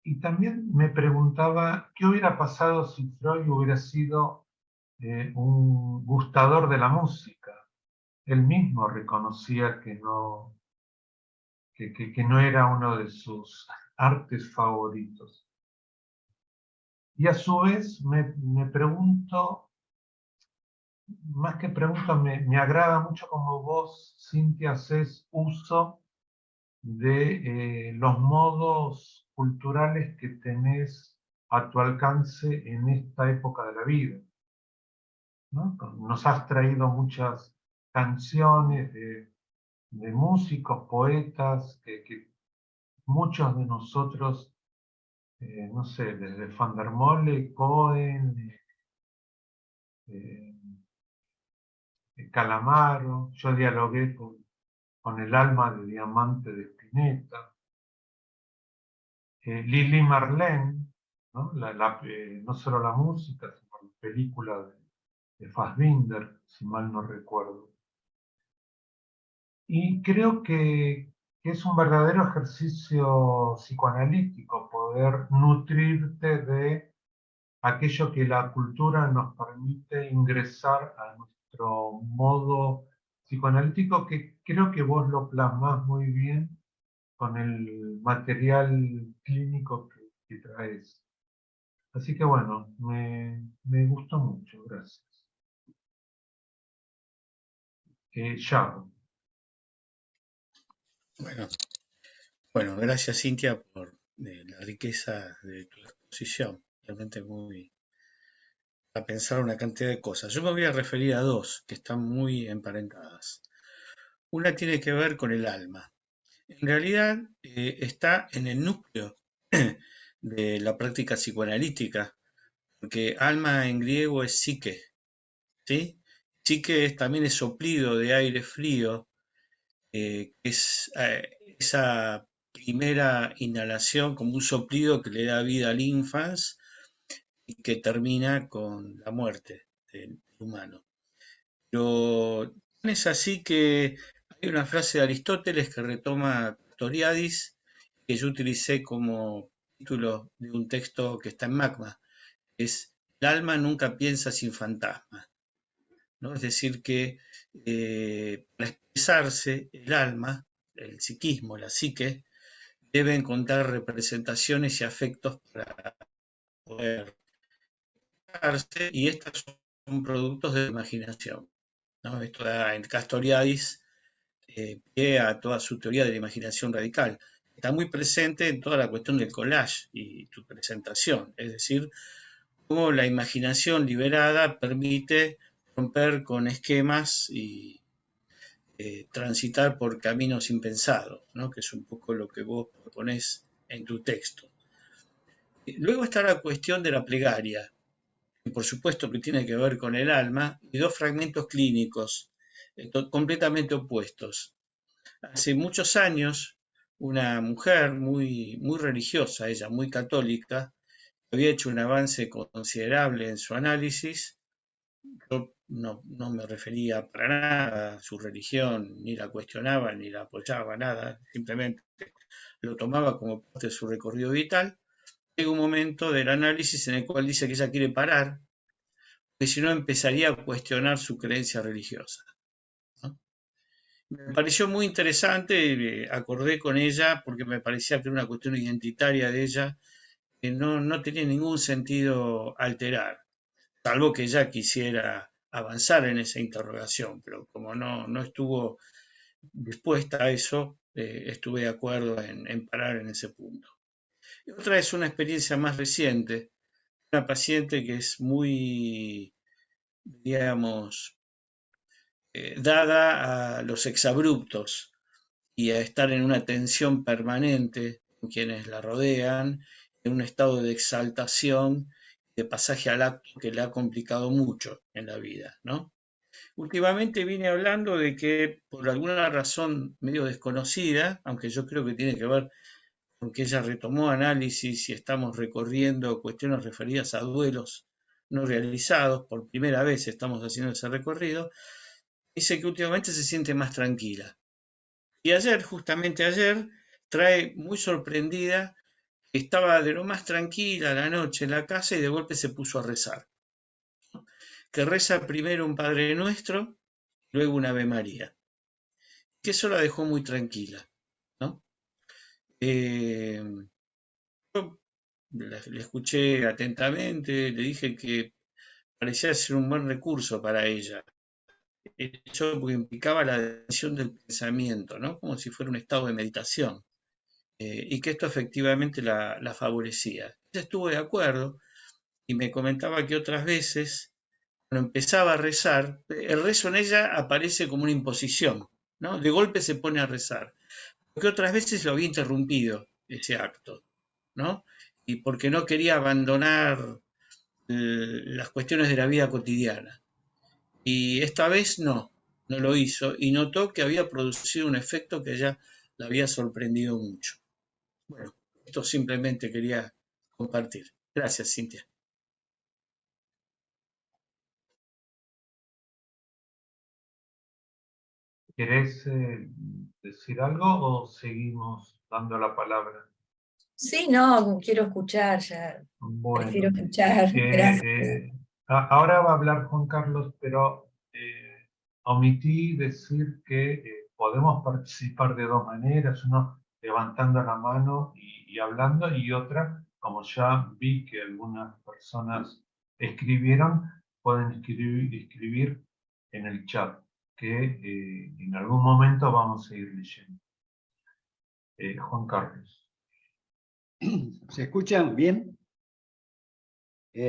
Y también me preguntaba qué hubiera pasado si Freud hubiera sido un gustador de la música. Él mismo reconocía que no era uno de sus artes favoritos. Y a su vez me pregunto, más que pregunto, me agrada mucho como vos, Cintia, haces uso de los modos culturales que tenés a tu alcance en esta época de la vida. ¿no? Nos has traído muchas canciones de músicos, poetas, que muchos de nosotros, no sé, desde Van der Molle, Cohen, eh, Calamaro, yo dialogué con el alma de diamante de Spinetta, Lili Marlene, ¿no? No solo la música, sino la película de Fassbinder, si mal no recuerdo. Y creo que es un verdadero ejercicio psicoanalítico poder nutrirte de aquello que la cultura nos permite ingresar a nuestro modo psicoanalítico, que creo que vos lo plasmás muy bien con el material clínico que traes. Así que bueno, me gustó mucho, gracias. Chao. Bueno, gracias Cintia por la riqueza de tu exposición. Realmente muy a pensar una cantidad de cosas. Yo me voy a referir a dos que están muy emparentadas. Una tiene que ver con el alma. En realidad está en el núcleo de la práctica psicoanalítica, porque alma en griego es psique, ¿sí? Psique también es soplido de aire frío, que es esa primera inhalación como un soplido que le da vida al infans y que termina con la muerte del humano. Pero es así que hay una frase de Aristóteles que retoma Castoriadis, que yo utilicé como título de un texto que está en Magma, es el alma nunca piensa sin fantasma, ¿no? Es decir, que para expresarse el alma, el psiquismo, la psique, debe encontrar representaciones y afectos para poder expresarse, y estos son productos de la imaginación, ¿no? Esto da en Castoriadis pie a toda su teoría de la imaginación radical. Está muy presente en toda la cuestión del collage y su presentación, es decir, cómo la imaginación liberada permite romper con esquemas y transitar por caminos impensados, ¿no? Que es un poco lo que vos proponés en tu texto. Luego está la cuestión de la plegaria, que por supuesto que tiene que ver con el alma, y dos fragmentos clínicos completamente opuestos. Hace muchos años, una mujer muy religiosa, ella muy católica, había hecho un avance considerable en su análisis. Yo no me refería para nada a su religión, ni la cuestionaba, ni la apoyaba, nada, simplemente lo tomaba como parte de su recorrido vital. Llega un momento del análisis en el cual dice que ella quiere parar, porque si no empezaría a cuestionar su creencia religiosa, ¿no? Me pareció muy interesante, acordé con ella porque me parecía que era una cuestión identitaria de ella que no tenía ningún sentido alterar, salvo que ella quisiera avanzar en esa interrogación, pero como no estuvo dispuesta a eso, estuve de acuerdo en parar en ese punto. Y otra es una experiencia más reciente, una paciente que es muy, digamos, dada a los exabruptos y a estar en una tensión permanente con quienes la rodean, en un estado de exaltación, de pasaje al acto que le ha complicado mucho en la vida, ¿no? Últimamente vine hablando de que por alguna razón medio desconocida, aunque yo creo que tiene que ver con que ella retomó análisis y estamos recorriendo cuestiones referidas a duelos no realizados, por primera vez estamos haciendo ese recorrido, dice que últimamente se siente más tranquila. Y ayer, justamente ayer, trae muy sorprendida que estaba de lo más tranquila la noche en la casa y de golpe se puso a rezar. Que reza primero un Padre Nuestro, luego un Ave María. Que eso la dejó muy tranquila, ¿no? Yo le escuché atentamente, le dije que parecía ser un buen recurso para ella. Eso porque implicaba la atención del pensamiento, ¿no? Como si fuera un estado de meditación. Y que esto efectivamente la favorecía. Ella estuvo de acuerdo y me comentaba que otras veces, cuando empezaba a rezar, el rezo en ella aparece como una imposición, ¿no? De golpe se pone a rezar, porque otras veces lo había interrumpido ese acto, ¿no? Y porque no quería abandonar las cuestiones de la vida cotidiana. Y esta vez no lo hizo y notó que había producido un efecto que ya la había sorprendido mucho. Bueno, esto simplemente quería compartir. Gracias, Cintia. ¿Querés decir algo o seguimos dando la palabra? Sí, no, quiero escuchar, ya prefiero Bueno, escuchar, gracias. ahora va a hablar Juan Carlos, pero omití decir que podemos participar de dos maneras, uno levantando la mano y hablando, y otra, como ya vi que algunas personas escribieron, pueden escribir en el chat, que en algún momento vamos a ir leyendo. Juan Carlos. ¿Se escuchan bien?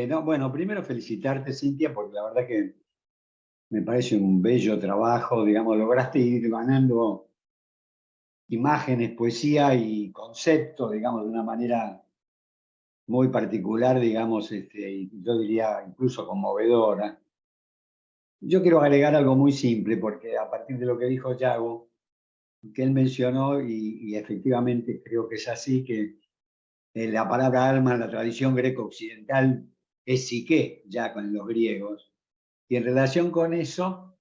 No, bueno, primero felicitarte, Cintia, porque la verdad que me parece un bello trabajo, digamos, lograste ir ganando imágenes, poesía y concepto, digamos, de una manera muy particular, digamos, y yo diría incluso conmovedora. Yo quiero agregar algo muy simple, porque a partir de lo que dijo Yago, que él mencionó, y efectivamente creo que es así, que la palabra alma en la tradición greco-occidental es psique, ya con los griegos. Y en relación con eso,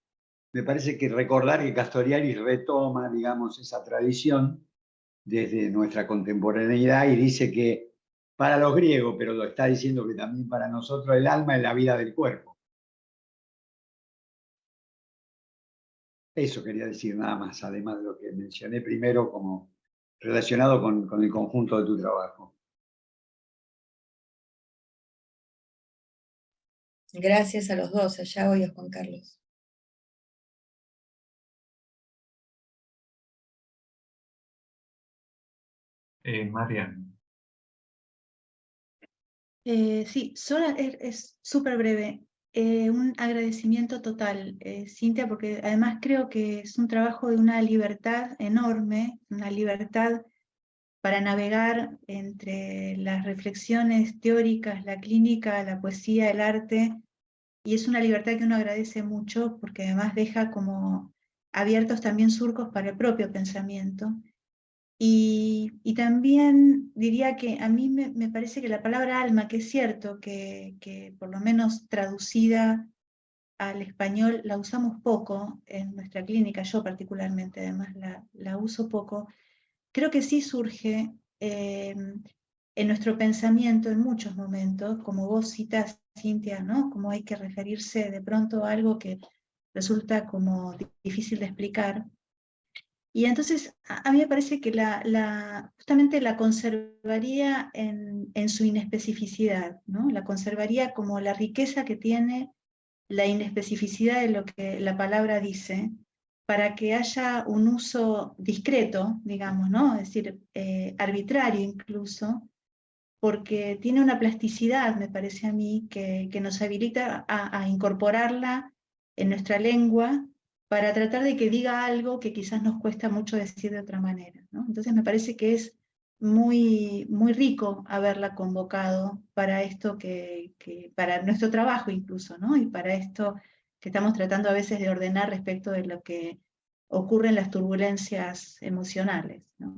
me parece que recordar que Castoriadis retoma, digamos, esa tradición desde nuestra contemporaneidad y dice que para los griegos, pero lo está diciendo que también para nosotros, el alma es la vida del cuerpo. Eso quería decir nada más, además de lo que mencioné primero como relacionado con el conjunto de tu trabajo. Gracias a los dos, a Yago y a Juan Carlos. Mariana. Sí, solo es súper breve. Un agradecimiento total, Cintia, porque además creo que es un trabajo de una libertad enorme, una libertad para navegar entre las reflexiones teóricas, la clínica, la poesía, el arte, y es una libertad que uno agradece mucho porque además deja como abiertos también surcos para el propio pensamiento. Y también diría que a mí me parece que la palabra alma, que es cierto que por lo menos traducida al español la usamos poco en nuestra clínica, yo particularmente además la uso poco, creo que sí surge en nuestro pensamiento en muchos momentos, como vos citas, Cintia, ¿no? Como hay que referirse de pronto a algo que resulta como difícil de explicar. Y entonces a mí me parece que justamente la conservaría en su inespecificidad, ¿no? La conservaría como la riqueza que tiene la inespecificidad de lo que la palabra dice, para que haya un uso discreto, digamos, ¿no? Es decir, arbitrario incluso, porque tiene una plasticidad, me parece a mí, que nos habilita a incorporarla en nuestra lengua para tratar de que diga algo que quizás nos cuesta mucho decir de otra manera, ¿no? Entonces me parece que es muy, muy rico haberla convocado para esto para nuestro trabajo incluso, ¿no? Y para esto que estamos tratando a veces de ordenar respecto de lo que ocurre en las turbulencias emocionales, ¿no?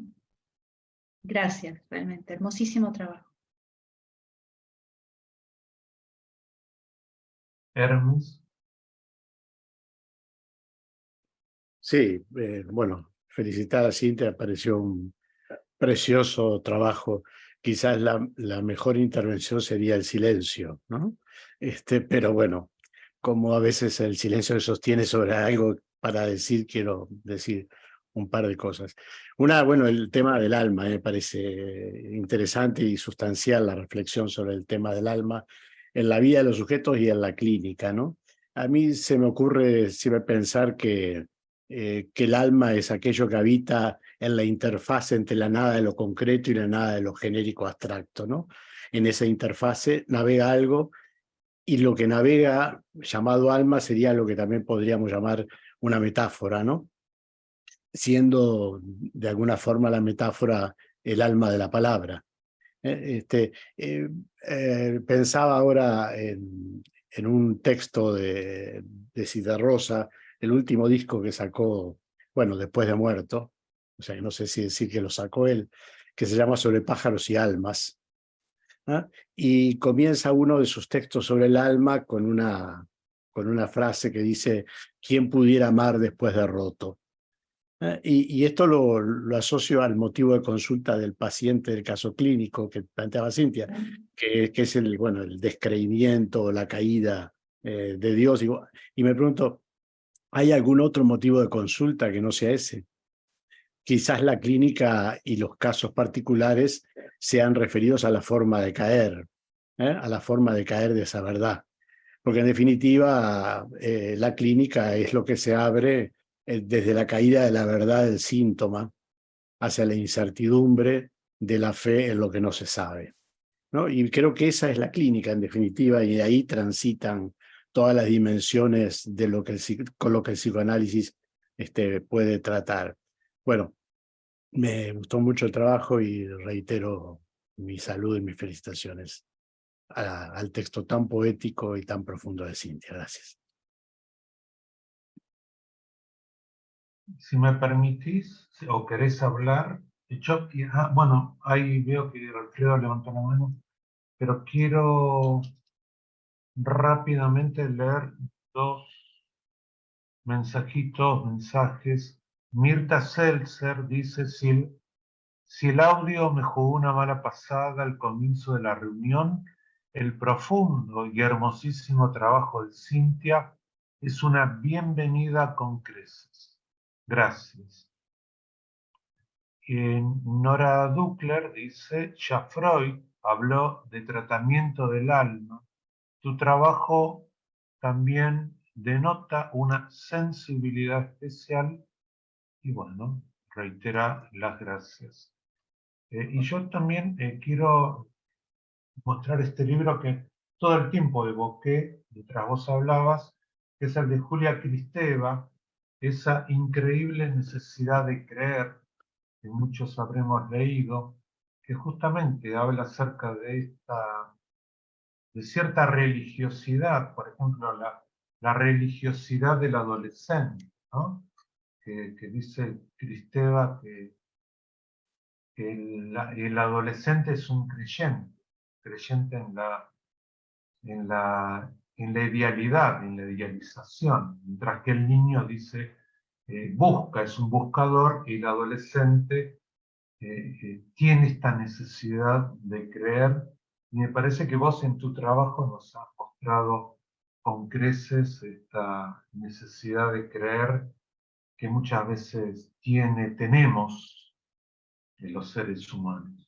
Gracias, realmente, hermosísimo trabajo. Hermes. Sí, bueno, felicitar a Cintia, pareció un precioso trabajo. Quizás la mejor intervención sería el silencio, ¿no? Pero bueno, como a veces el silencio se sostiene sobre algo para decir, quiero decir un par de cosas. Bueno, el tema del alma, me parece interesante y sustancial la reflexión sobre el tema del alma en la vida de los sujetos y en la clínica, ¿no? A mí se me ocurre siempre pensar que el alma es aquello que habita en la interfase entre la nada de lo concreto y la nada de lo genérico abstracto, ¿no? En esa interfase navega algo y lo que navega, llamado alma, sería lo que también podríamos llamar una metáfora, ¿no? Siendo de alguna forma la metáfora el alma de la palabra. Pensaba ahora en un texto de Citarrosa, el último disco que sacó, bueno, después de muerto, o sea, no sé si decir que lo sacó él, que se llama Sobre pájaros y almas. ¿Ah? Y comienza uno de sus textos sobre el alma con una frase que dice: ¿quién pudiera amar después de roto? Y esto lo asocio al motivo de consulta del paciente del caso clínico que planteaba Cintia, que es bueno, el descreimiento o la caída de Dios. Y me pregunto, ¿hay algún otro motivo de consulta que no sea ese? Quizás la clínica y los casos particulares sean referidos a la forma de caer, a la forma de caer de esa verdad. Porque en definitiva la clínica es lo que se abre desde la caída de la verdad del síntoma hacia la incertidumbre de la fe en lo que no se sabe, ¿no? Y creo que esa es la clínica en definitiva, y de ahí transitan todas las dimensiones de con lo que el psicoanálisis puede tratar. Bueno, me gustó mucho el trabajo y reitero mi saludo y mis felicitaciones al texto tan poético y tan profundo de Cintia. Gracias. Si me permitís, o querés hablar, bueno, ahí veo que Alfredo levantó la mano, pero quiero rápidamente leer dos mensajes. Mirta Seltzer dice: si el audio me jugó una mala pasada al comienzo de la reunión, el profundo y hermosísimo trabajo de Cintia es una bienvenida con creces. Gracias. Nora Duckler dice: ya Freud habló de tratamiento del alma. Tu trabajo también denota una sensibilidad especial, y bueno, reitera las gracias. Y yo también quiero mostrar este libro que todo el tiempo evoqué mientras vos hablabas, que es el de Julia Kristeva, esa increíble necesidad de creer, que muchos habremos leído, que justamente habla acerca de cierta religiosidad, por ejemplo, la religiosidad del adolescente, ¿no? Que dice Kristeva que el adolescente es un creyente en la idealidad, en la idealización, mientras que el niño dice busca, es un buscador, y el adolescente tiene esta necesidad de creer, y me parece que vos en tu trabajo nos has mostrado con creces esta necesidad de creer que muchas veces tenemos los seres humanos.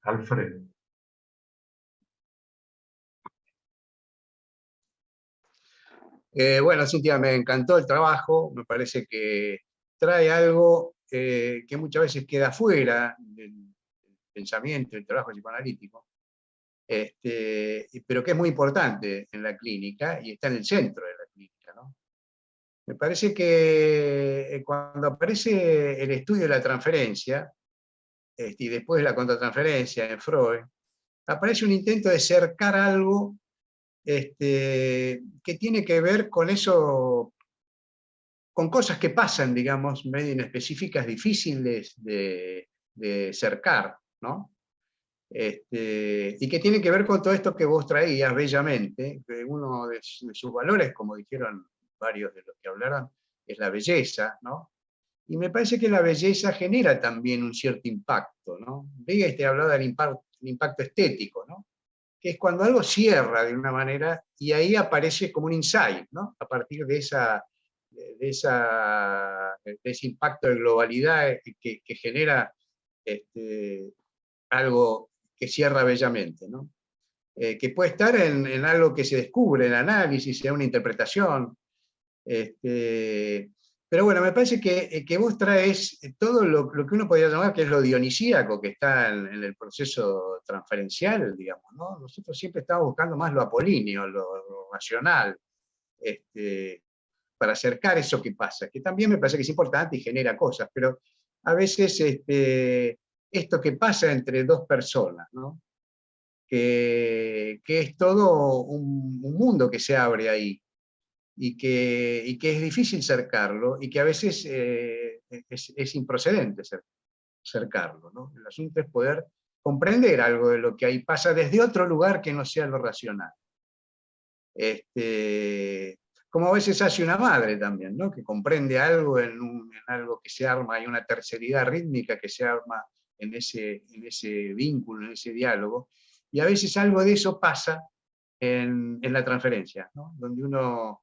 Alfredo. Bueno, Cintia, me encantó el trabajo, me parece que trae algo que muchas veces queda fuera del pensamiento, del trabajo psicoanalítico, pero que es muy importante en la clínica y está en el centro de la clínica, ¿no? Me parece que cuando aparece el estudio de la transferencia, y después la contratransferencia en Freud, aparece un intento de cercar algo que tiene que ver con eso, con cosas que pasan, digamos, medio inespecíficas, difíciles de cercar, ¿no? Y que tiene que ver con todo esto que vos traías bellamente, que uno de sus valores, como dijeron varios de los que hablaron, es la belleza, ¿no? Y me parece que la belleza genera también un cierto impacto, ¿no? Vega hablaba del impacto estético, ¿no? Que es cuando algo cierra de una manera y ahí aparece como un insight, ¿no? A partir de ese impacto de globalidad que genera algo que cierra bellamente, ¿no? Que puede estar en algo que se descubre, en el análisis, en una interpretación, pero Pero bueno, me parece que vos traes todo lo que uno podría llamar que es lo dionisíaco que está en el proceso transferencial, digamos, ¿no? Nosotros siempre estamos buscando más lo apolíneo, lo racional, para acercar eso que pasa, que también me parece que es importante y genera cosas, pero a veces esto que pasa entre dos personas, ¿no? Que es todo un mundo que se abre ahí, y que es difícil cercarlo, y que a veces es improcedente cercarlo, ¿no? El asunto es poder comprender algo de lo que ahí pasa desde otro lugar que no sea lo racional. Como a veces hace una madre también, ¿no? Que comprende algo en algo que se arma, hay una terceridad rítmica que se arma en ese vínculo, en ese diálogo, y a veces algo de eso pasa en la transferencia, ¿no? Donde uno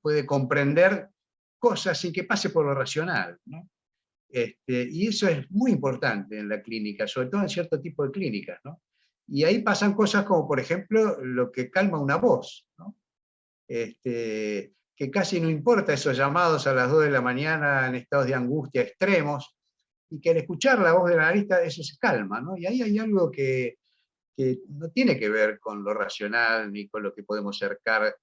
puede comprender cosas sin que pase por lo racional, ¿no? Y eso es muy importante en la clínica, sobre todo en cierto tipo de clínicas, ¿no? Y ahí pasan cosas como, por ejemplo, lo que calma una voz, ¿no? Que casi no importa esos llamados a las 2 de la mañana en estados de angustia extremos, y que al escuchar la voz del analista eso se calma, ¿no? Y ahí hay algo que no tiene que ver con lo racional ni con lo que podemos cercar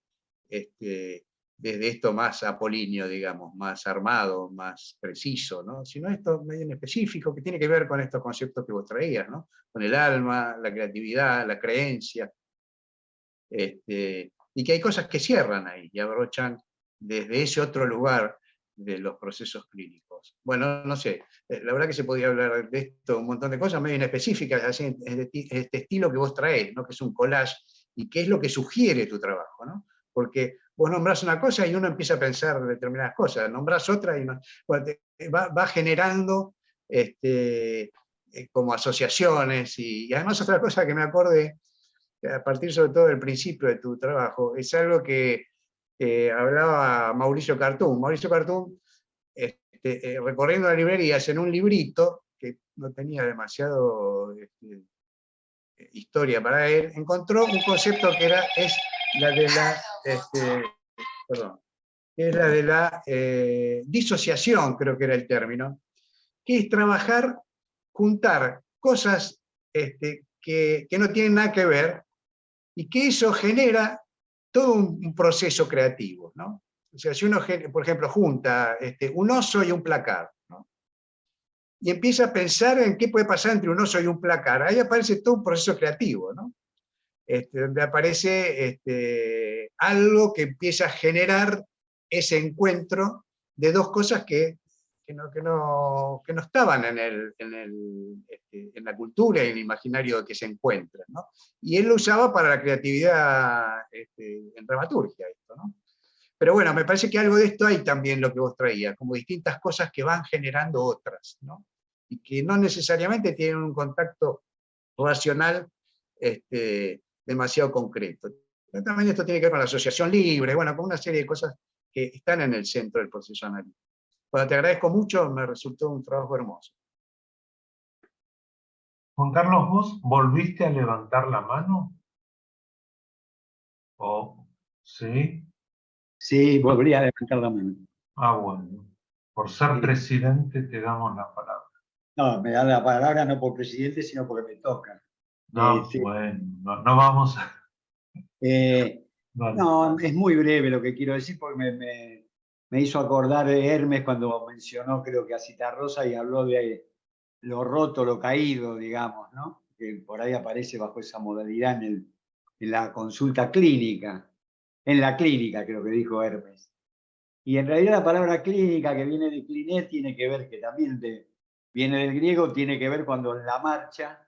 desde esto más apolíneo, digamos, más armado, más preciso, ¿no? Sino esto medio en específico que tiene que ver con estos conceptos que vos traías, ¿no? Con el alma, la creatividad, la creencia, y que hay cosas que cierran ahí y abrochan desde ese otro lugar de los procesos clínicos. Bueno, no sé, la verdad que se podía hablar de esto, un montón de cosas medio inespecíficas, así, este estilo que vos traés, ¿no? Que es un collage, y que es lo que sugiere tu trabajo, ¿no? Porque vos nombrás una cosa y uno empieza a pensar determinadas cosas, nombrás otra y no, bueno, va generando como asociaciones, y además otra cosa que me acordé, a partir sobre todo del principio de tu trabajo, es algo que hablaba Mauricio Cartún. Mauricio Cartún, recorriendo las librerías en un librito, que no tenía demasiado historia para él, encontró un concepto que es la de la disociación, creo que era el término, que es trabajar, juntar cosas que no tienen nada que ver, y que eso genera todo un proceso creativo, ¿no? O sea, si uno, por ejemplo, junta un oso y un placar, ¿no? Y empieza a pensar en qué puede pasar entre un oso y un placar, ahí aparece todo un proceso creativo, ¿no? Donde aparece algo que empieza a generar ese encuentro de dos cosas que no estaban en la cultura y en el imaginario que se encuentran, ¿no? Y él lo usaba para la creatividad en dramaturgia, esto, ¿no? Pero bueno, me parece que algo de esto hay también, lo que vos traías, como distintas cosas que van generando otras, ¿no? Y que no necesariamente tienen un contacto racional demasiado concreto. Pero también esto tiene que ver con la asociación libre, bueno, con una serie de cosas que están en el centro del proceso analítico. Bueno, te agradezco mucho, me resultó un trabajo hermoso. Juan Carlos, ¿vos volviste a levantar la mano? ¿O sí? Sí, volví a levantar la mano. Ah, bueno. Por ser Sí. presidente te damos la palabra. No, me da la palabra no por presidente, sino porque me toca. No, Sí. bueno, no vamos a... Vale. No, es muy breve lo que quiero decir, porque me hizo acordar de Hermes cuando mencionó, creo que a Citarrosa, y habló de lo roto, lo caído, digamos, ¿no? Que por ahí aparece bajo esa modalidad en la consulta clínica. En la clínica, creo que dijo Hermes. Y en realidad la palabra clínica, que viene de cliné, tiene que ver, que también viene del griego, tiene que ver cuando en la marcha,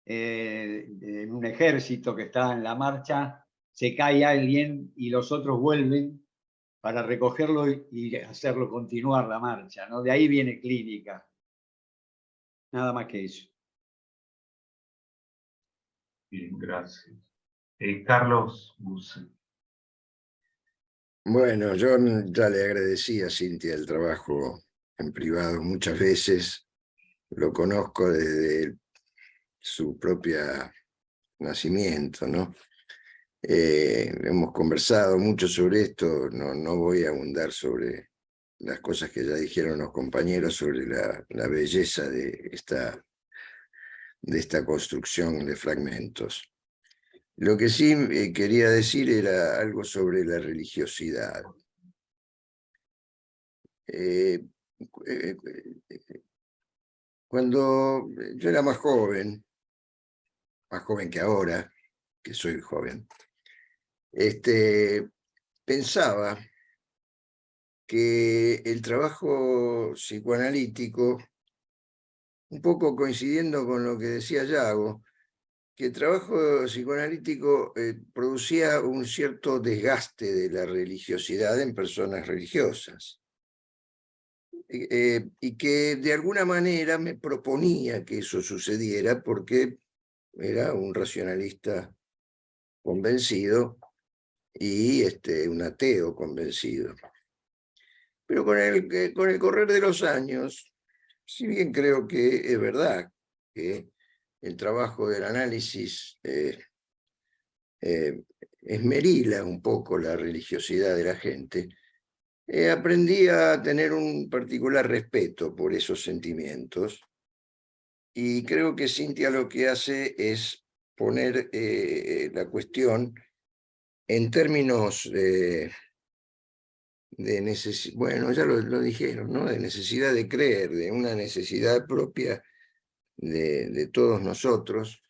en un ejército que está en la marcha, se cae alguien y los otros vuelven para recogerlo y hacerlo continuar la marcha, ¿no? De ahí viene clínica. Nada más que eso. Bien, gracias. Carlos Busse. Bueno, yo ya le agradecí a Cintia el trabajo en privado muchas veces. Lo conozco desde su propio nacimiento, ¿no? Hemos conversado mucho sobre esto, no voy a abundar sobre las cosas que ya dijeron los compañeros sobre la belleza de esta construcción de fragmentos. Lo que sí quería decir era algo sobre la religiosidad. Cuando yo era más joven que ahora, que soy joven, pensaba que el trabajo psicoanalítico, un poco coincidiendo con lo que decía Yago, que el trabajo psicoanalítico producía un cierto desgaste de la religiosidad en personas religiosas. Y que de alguna manera me proponía que eso sucediera porque era un racionalista convencido y un ateo convencido. Pero con el correr de los años, si bien creo que es verdad que el trabajo del análisis esmerila un poco la religiosidad de la gente, aprendí a tener un particular respeto por esos sentimientos, y creo que Cintia lo que hace es poner la cuestión en términos de necesidad, bueno, ya lo dijeron, ¿no? De necesidad de creer, de una necesidad propia de todos nosotros.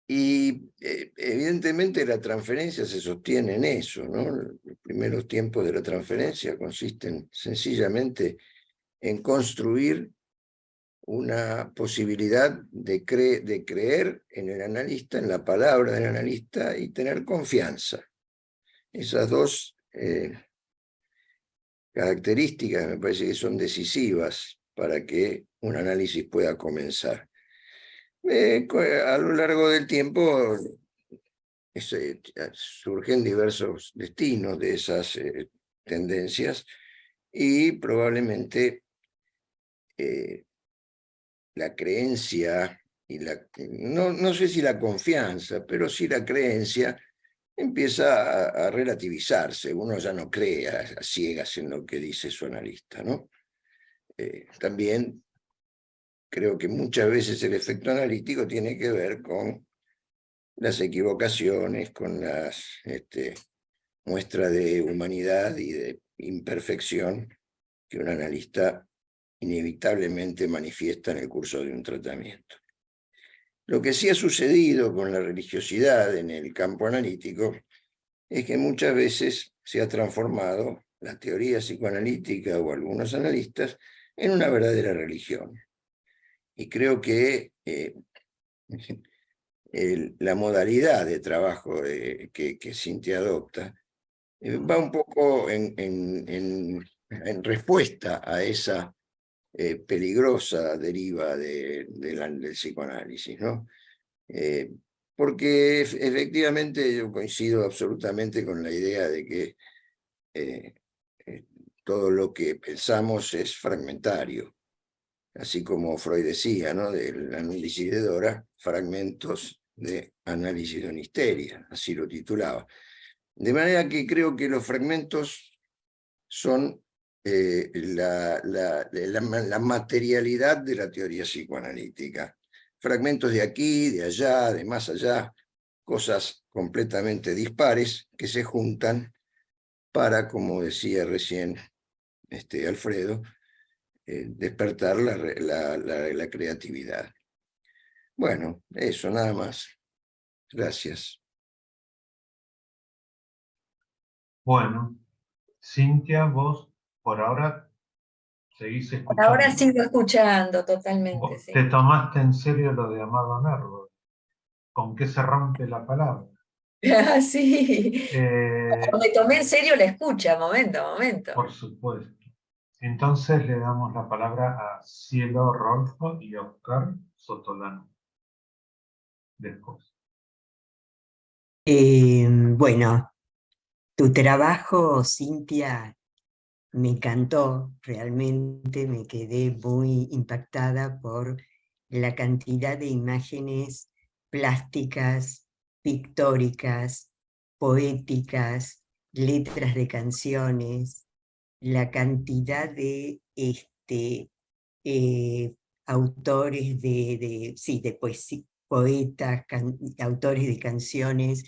Y evidentemente la transferencia se sostiene en eso, ¿no? Los primeros tiempos de la transferencia consisten sencillamente en construir una posibilidad de creer en el analista, en la palabra del analista, y tener confianza. Esas dos características me parece que son decisivas para que un análisis pueda comenzar. A lo largo del tiempo surgen diversos destinos de esas tendencias, y probablemente la creencia y no sé si la confianza, pero sí la creencia empieza a relativizarse. Uno ya no cree a ciegas en lo que dice su analista, ¿no? También creo que muchas veces el efecto analítico tiene que ver con las equivocaciones, con las muestras de humanidad y de imperfección que un analista inevitablemente manifiesta en el curso de un tratamiento. Lo que sí ha sucedido con la religiosidad en el campo analítico es que muchas veces se ha transformado la teoría psicoanalítica o algunos analistas en una verdadera religión. Y creo que la modalidad de trabajo que Cintia adopta va un poco en respuesta a esa peligrosa deriva del psicoanálisis, ¿no? Porque efectivamente yo coincido absolutamente con la idea de que todo lo que pensamos es fragmentario, así como Freud decía, ¿no? Del análisis de Dora, fragmentos de análisis de una histeria, así lo titulaba. De manera que creo que los fragmentos son la materialidad de la teoría psicoanalítica. Fragmentos de aquí, de allá, de más allá, cosas completamente dispares que se juntan para, como decía recién Alfredo, despertar la creatividad. Bueno, eso nada más. Gracias. Bueno, Cintia, vos por ahora seguís escuchando. Por ahora sigo escuchando totalmente, sí. Te tomaste en serio lo de Amado Nervo. ¿Con qué se rompe la palabra? Sí. Me tomé en serio la escucha, momento. Por supuesto. Entonces le damos la palabra a Cielo Rolfo y Oscar Sotolano. Después. Bueno, tu trabajo, Cintia, me encantó, realmente me quedé muy impactada por la cantidad de imágenes plásticas, pictóricas, poéticas, letras de canciones, la cantidad de autores de poesía, poetas, autores de canciones,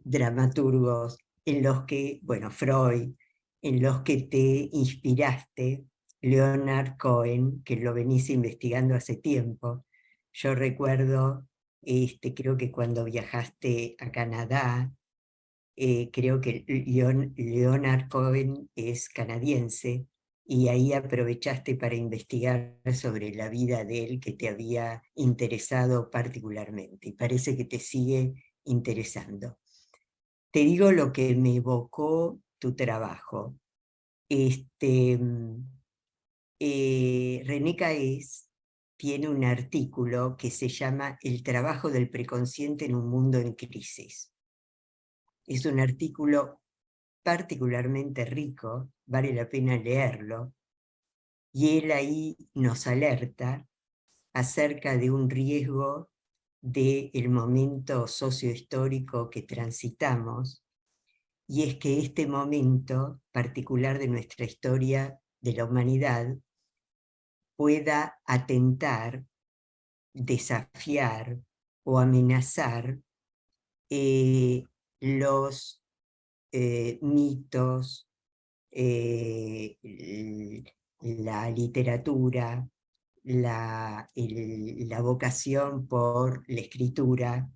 dramaturgos, en los que, bueno, Freud, en los que te inspiraste, Leonard Cohen, que lo venís investigando hace tiempo. Yo recuerdo, creo que cuando viajaste a Canadá, creo que Leonard Cohen es canadiense, y ahí aprovechaste para investigar sobre la vida de él que te había interesado particularmente, y parece que te sigue interesando. Te digo lo que me evocó tu trabajo. René Caes tiene un artículo que se llama El trabajo del preconsciente en un mundo en crisis. Es un artículo particularmente rico, vale la pena leerlo, y él ahí nos alerta acerca de un riesgo del momento sociohistórico que transitamos, y es que este momento particular de nuestra historia de la humanidad pueda atentar, desafiar o amenazar los mitos, la literatura, la vocación por la escritura,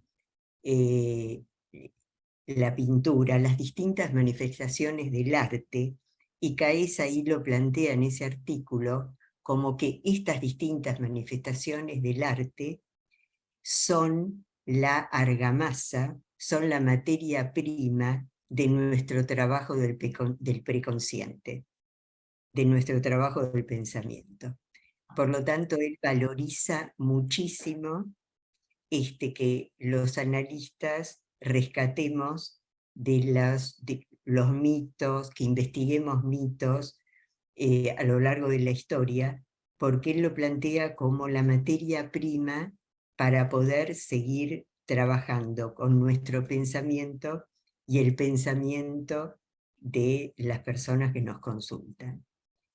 la pintura, las distintas manifestaciones del arte, y Caes ahí lo plantea en ese artículo como que estas distintas manifestaciones del arte son la argamasa, son la materia prima de nuestro trabajo del preconsciente, de nuestro trabajo del pensamiento. Por lo tanto, él valoriza muchísimo que los analistas rescatemos de los mitos, que investiguemos mitos a lo largo de la historia, porque él lo plantea como la materia prima para poder seguir trabajando con nuestro pensamiento y el pensamiento de las personas que nos consultan.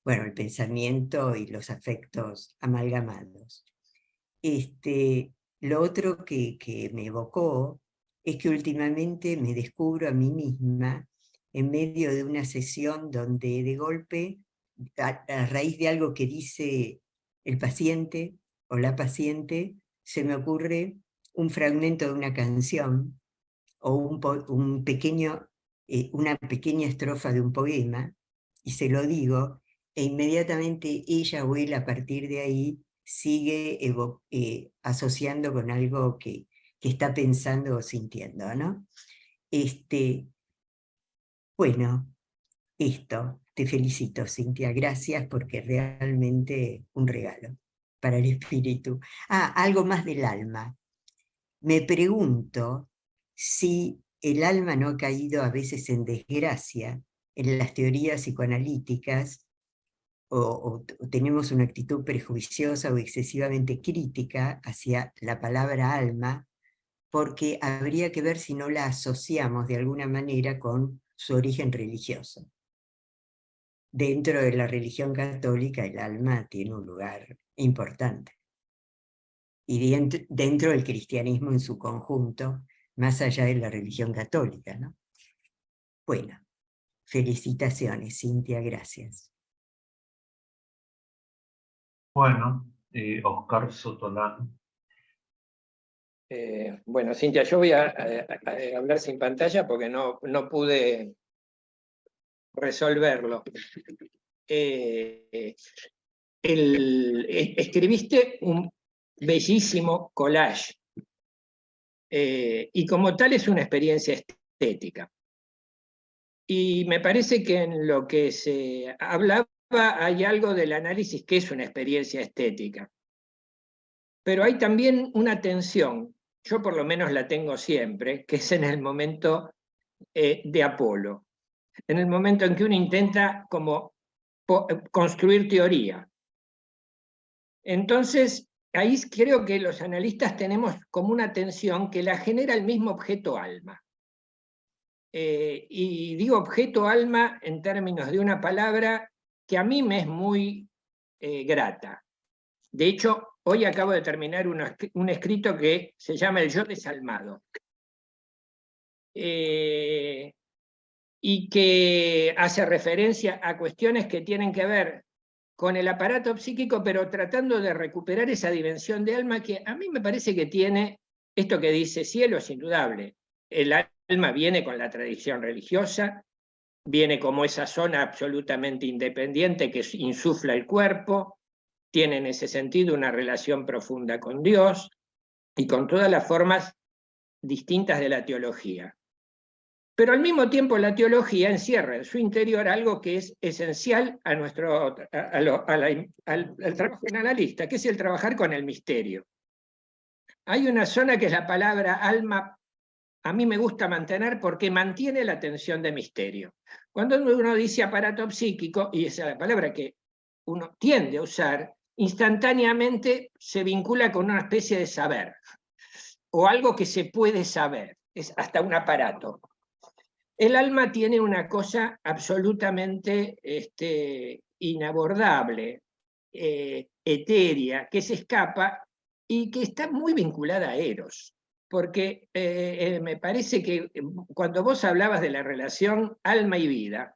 Bueno, el pensamiento y los afectos amalgamados. Lo otro que me evocó es que últimamente me descubro a mí misma en medio de una sesión donde de golpe, a raíz de algo que dice el paciente o la paciente, se me ocurre un fragmento de una canción o una pequeña estrofa de un poema, y se lo digo, e inmediatamente ella o él a partir de ahí sigue asociando con algo que está pensando o sintiendo, ¿no? Bueno, te felicito, Cintia, gracias, porque realmente un regalo para el espíritu. Algo más del alma. Me pregunto si el alma no ha caído a veces en desgracia en las teorías psicoanalíticas, o tenemos una actitud prejuiciosa o excesivamente crítica hacia la palabra alma, porque habría que ver si no la asociamos de alguna manera con su origen religioso. Dentro de la religión católica el alma tiene un lugar importante. Y dentro del cristianismo en su conjunto, más allá de la religión católica, ¿no? Bueno, felicitaciones, Cintia, gracias. Bueno, Oscar Sotolano. Bueno, Cintia, yo voy a hablar sin pantalla porque no pude resolverlo. Escribiste un bellísimo collage, y como tal es una experiencia estética. Y me parece que en lo que se hablaba hay algo del análisis que es una experiencia estética. Pero hay también una tensión, yo por lo menos la tengo siempre, que es en el momento de Apolo, en el momento en que uno intenta como construir teoría. Entonces, ahí creo que los analistas tenemos como una tensión que la genera el mismo objeto alma. y digo objeto alma en términos de una palabra que a mí me es muy grata. De hecho, hoy acabo de terminar un escrito que se llama El yo desalmado. Y que hace referencia a cuestiones que tienen que ver con el aparato psíquico, pero tratando de recuperar esa dimensión de alma que a mí me parece que tiene esto que dice Cielo, es indudable. El alma viene con la tradición religiosa, viene como esa zona absolutamente independiente que insufla el cuerpo, tiene en ese sentido una relación profunda con Dios y con todas las formas distintas de la teología. Pero al mismo tiempo la teología encierra en su interior algo que es esencial a al trabajo en analista, que es el trabajar con el misterio. Hay una zona que es la palabra alma, a mí me gusta mantener porque mantiene la tensión de misterio. Cuando uno dice aparato psíquico, y esa es la palabra que uno tiende a usar, instantáneamente se vincula con una especie de saber, o algo que se puede saber, es hasta un aparato. El alma tiene una cosa absolutamente inabordable, etérea, que se escapa y que está muy vinculada a Eros. Porque me parece que cuando vos hablabas de la relación alma y vida,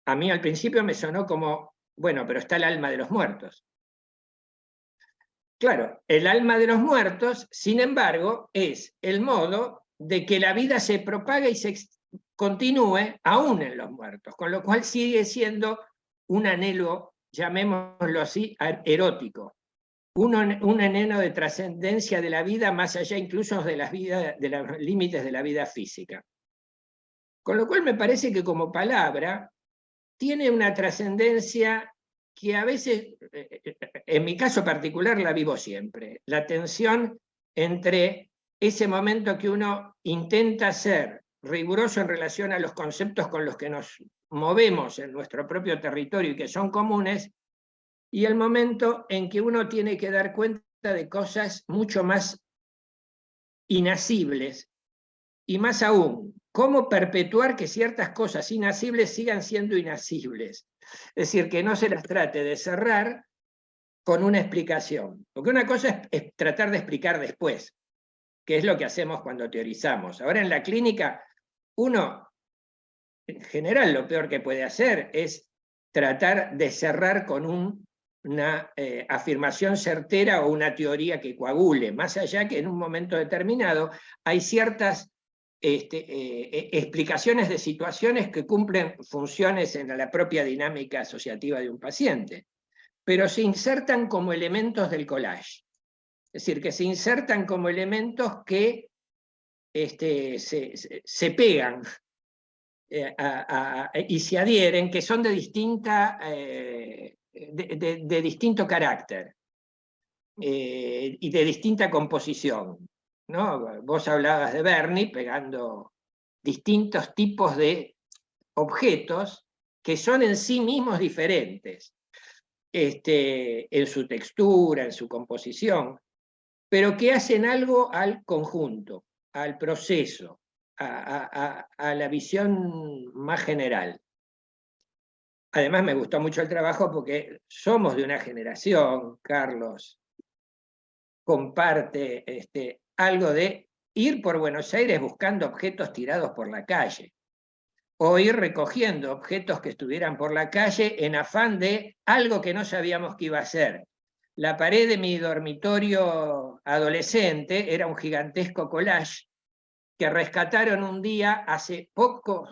a mí al principio me sonó como, bueno, pero está el alma de los muertos. Claro, el alma de los muertos, sin embargo, es el modo de que la vida se propaga y se continúe aún en los muertos, con lo cual sigue siendo un anhelo, llamémoslo así, erótico, un anhelo de trascendencia de la vida más allá incluso de los límites de la vida física. Con lo cual me parece que como palabra tiene una trascendencia que a veces, en mi caso particular, la vivo siempre. La tensión entre ese momento que uno intenta ser riguroso en relación a los conceptos con los que nos movemos en nuestro propio territorio y que son comunes, y el momento en que uno tiene que dar cuenta de cosas mucho más inasibles, y más aún, cómo perpetuar que ciertas cosas inasibles sigan siendo inasibles. Es decir, que no se las trate de cerrar con una explicación. Porque una cosa es tratar de explicar después, que es lo que hacemos cuando teorizamos. Ahora en la clínica, uno, en general, lo peor que puede hacer es tratar de cerrar con una afirmación certera o una teoría que coagule, más allá que en un momento determinado hay ciertas explicaciones de situaciones que cumplen funciones en la propia dinámica asociativa de un paciente, pero se insertan como elementos del collage. Es decir, que se insertan como elementos que se pegan y se adhieren, que son de distinto carácter y de distinta composición, ¿no? Vos hablabas de Berni pegando distintos tipos de objetos que son en sí mismos diferentes, en su textura, en su composición, pero que hacen algo al conjunto, al proceso, a la visión más general. Además me gustó mucho el trabajo porque somos de una generación, Carlos, comparte algo de ir por Buenos Aires buscando objetos tirados por la calle, o ir recogiendo objetos que estuvieran por la calle en afán de algo que no sabíamos que iba a ser. La pared de mi dormitorio adolescente era un gigantesco collage que rescataron un día hace poco,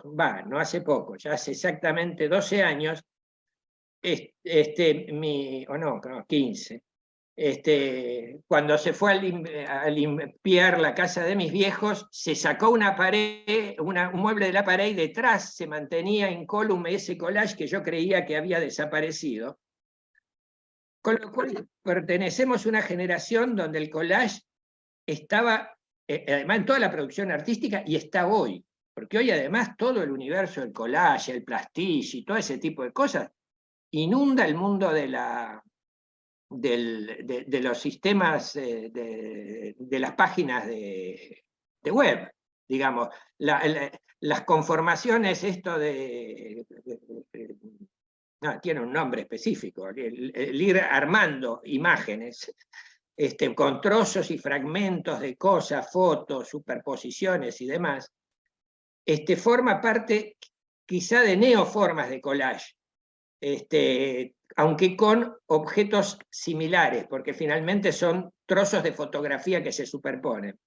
no hace poco, ya hace exactamente 12 años, o no, 15, cuando se fue a limpiar la casa de mis viejos, se sacó una pared, un mueble de la pared y detrás se mantenía incólume ese collage que yo creía que había desaparecido. Con lo cual pertenecemos a una generación donde el collage estaba, además en toda la producción artística, y está hoy. Porque hoy además todo el universo del collage, el pastiche y todo ese tipo de cosas inunda el mundo de los sistemas, de las páginas de web, digamos. las conformaciones, esto no, tiene un nombre específico, el ir armando imágenes con trozos y fragmentos de cosas, fotos, superposiciones y demás, forma parte quizá de neoformas de collage, aunque con objetos similares, porque finalmente son trozos de fotografía que se superponen.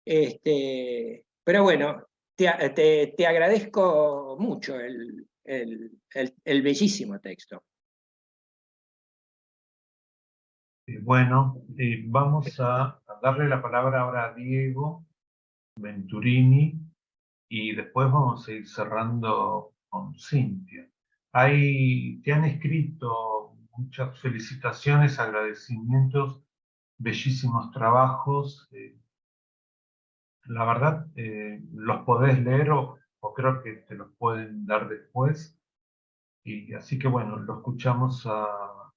Pero bueno, te agradezco mucho el bellísimo texto. Bueno, vamos a darle la palabra ahora a Diego Venturini y después vamos a ir cerrando con Cintia. Te han escrito muchas felicitaciones, agradecimientos, bellísimos trabajos. La verdad, los podés leer o creo que te los pueden dar después. Y así que bueno, lo escuchamos a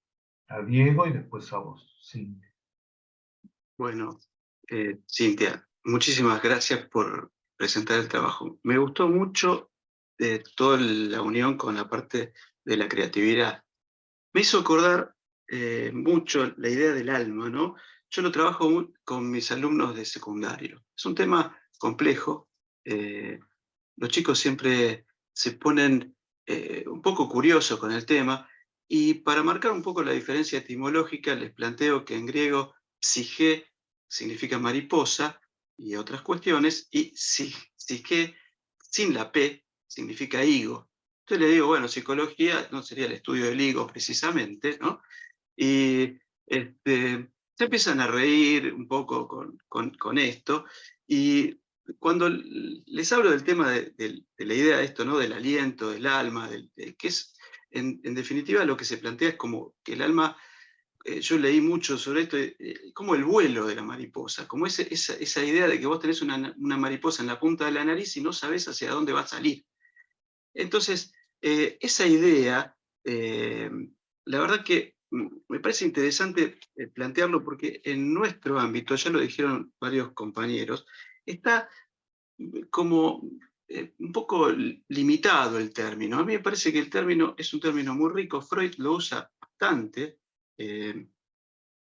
Diego y después a vos, Cintia. Bueno, Cintia, muchísimas gracias por presentar el trabajo. Me gustó mucho toda la unión con la parte de la creatividad. Me hizo acordar mucho la idea del alma, ¿no? Yo lo trabajo con mis alumnos de secundario. Es un tema complejo. Los chicos siempre se ponen un poco curiosos con el tema, y para marcar un poco la diferencia etimológica les planteo que en griego psique significa mariposa y otras cuestiones, y psique sin la P significa higo. Entonces le digo, bueno, psicología no sería el estudio del higo precisamente, ¿no? Y se empiezan a reír un poco con esto, y cuando les hablo del tema de la idea de esto, ¿no? Del aliento, del alma, que es, en definitiva, lo que se plantea es como que el alma, yo leí mucho sobre esto, como el vuelo de la mariposa, como esa idea de que vos tenés una mariposa en la punta de la nariz y no sabés hacia dónde va a salir. Entonces, esa idea, la verdad que me parece interesante plantearlo, porque en nuestro ámbito, ya lo dijeron varios compañeros, está como un poco limitado el término. A mí me parece que el término es un término muy rico, Freud lo usa bastante.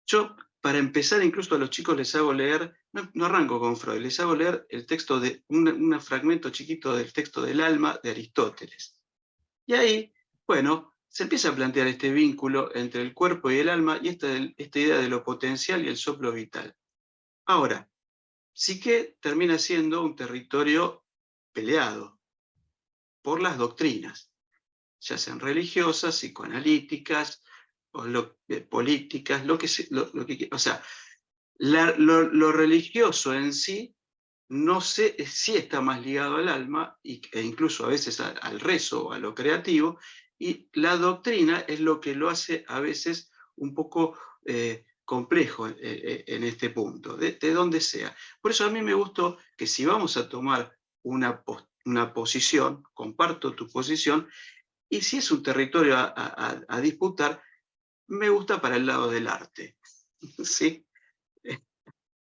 Yo, para empezar, incluso a los chicos les hago leer, no arranco con Freud, les hago leer el texto de un fragmento chiquito del texto del alma de Aristóteles. Y ahí, bueno, se empieza a plantear este vínculo entre el cuerpo y el alma, y esta idea de lo potencial y el soplo vital. Ahora, Psique termina siendo un territorio peleado por las doctrinas, ya sean religiosas, psicoanalíticas, o políticas, o sea, lo religioso en sí, no sé, sí está más ligado al alma, e incluso a veces al rezo o a lo creativo, y la doctrina es lo que lo hace a veces un poco complejo en este punto, de donde sea. Por eso a mí me gustó que, si vamos a tomar una posición, comparto tu posición, y si es un territorio a disputar, me gusta para el lado del arte, ¿sí?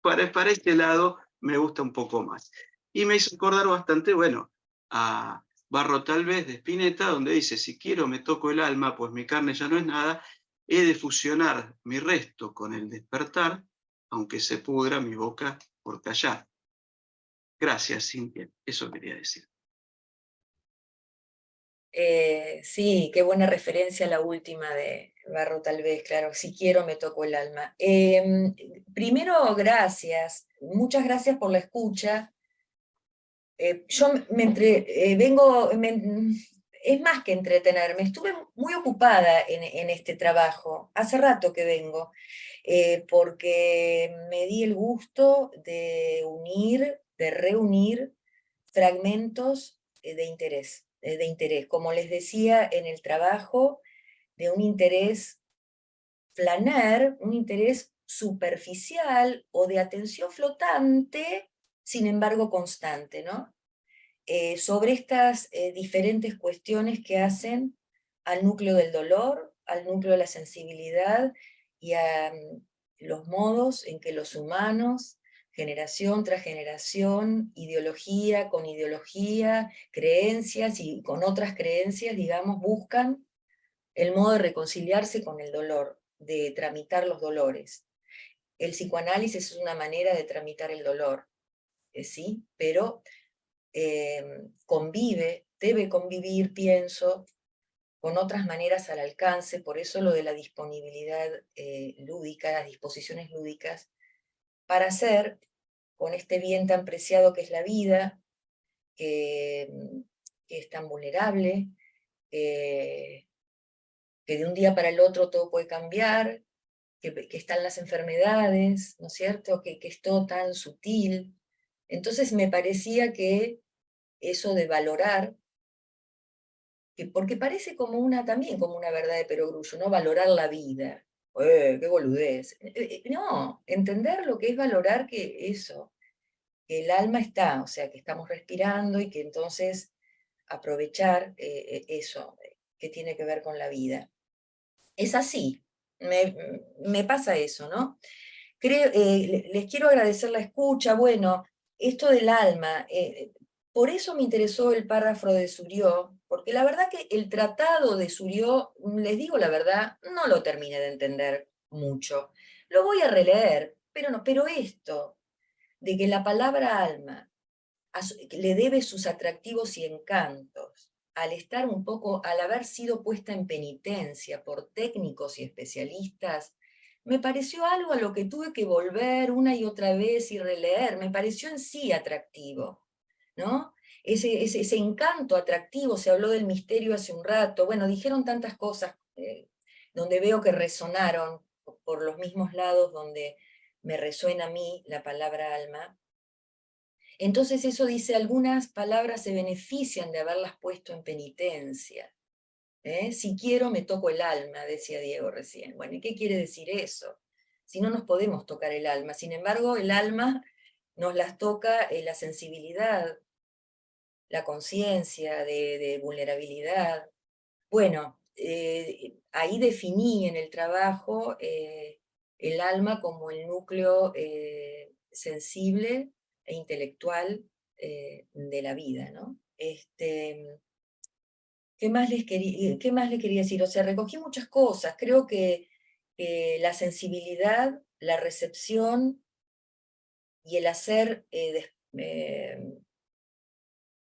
Para este lado me gusta un poco más. Y me hizo acordar bastante, bueno, a Barro tal vez de Spinetta, donde dice: si quiero me toco el alma, pues mi carne ya no es nada, he de fusionar mi resto con el despertar, aunque se pudra mi boca por callar. Gracias, Cintia, eso quería decir. Sí, qué buena referencia la última de Barro tal vez, claro, si quiero me toco el alma. Primero, gracias, muchas gracias por la escucha. Yo es más que entretenerme, estuve muy ocupada en este trabajo, hace rato que vengo, porque me di el gusto de reunir fragmentos de interés, como les decía, en el trabajo, de un interés flaner, un interés superficial o de atención flotante, sin embargo constante, ¿no? Sobre estas diferentes cuestiones que hacen al núcleo del dolor, al núcleo de la sensibilidad y a los modos en que los humanos generación tras generación, ideología con ideología, creencias y con otras creencias, digamos, buscan el modo de reconciliarse con el dolor, de tramitar los dolores. El psicoanálisis es una manera de tramitar el dolor, ¿sí? Pero debe convivir, pienso, con otras maneras al alcance, por eso lo de la disponibilidad lúdica, las disposiciones lúdicas, para hacer con este bien tan preciado que es la vida, que es tan vulnerable, que de un día para el otro todo puede cambiar, que están las enfermedades, ¿no es cierto?, que es todo tan sutil. Entonces me parecía que eso de valorar, porque parece como también como una verdad de perogrullo, ¿no? Valorar la vida. ¡Qué boludez! No, entender lo que es valorar que eso, que el alma está, o sea, que estamos respirando y que entonces aprovechar eso, que tiene que ver con la vida. Es así, me pasa eso, ¿no? Les quiero agradecer la escucha, bueno, esto del alma, por eso me interesó el párrafo de Surió, porque la verdad que el tratado de Surió, les digo la verdad, no lo terminé de entender mucho. Lo voy a releer, pero esto, de que la palabra alma le debe sus atractivos y encantos, al haber sido puesta en penitencia por técnicos y especialistas, me pareció algo a lo que tuve que volver una y otra vez y releer, me pareció en sí atractivo, ¿no? Ese encanto atractivo, se habló del misterio hace un rato, bueno, dijeron tantas cosas donde veo que resonaron por los mismos lados donde me resuena a mí la palabra alma. Entonces eso dice, algunas palabras se benefician de haberlas puesto en penitencia. Si quiero me toco el alma, decía Diego recién. Bueno, ¿y qué quiere decir eso? Si no nos podemos tocar el alma, sin embargo el alma nos las toca la sensibilidad, la conciencia de vulnerabilidad. Bueno, ahí definí en el trabajo el alma como el núcleo sensible e intelectual de la vida, ¿no? ¿Qué más les quería decir? O sea, recogí muchas cosas. Creo que la sensibilidad, la recepción y el hacer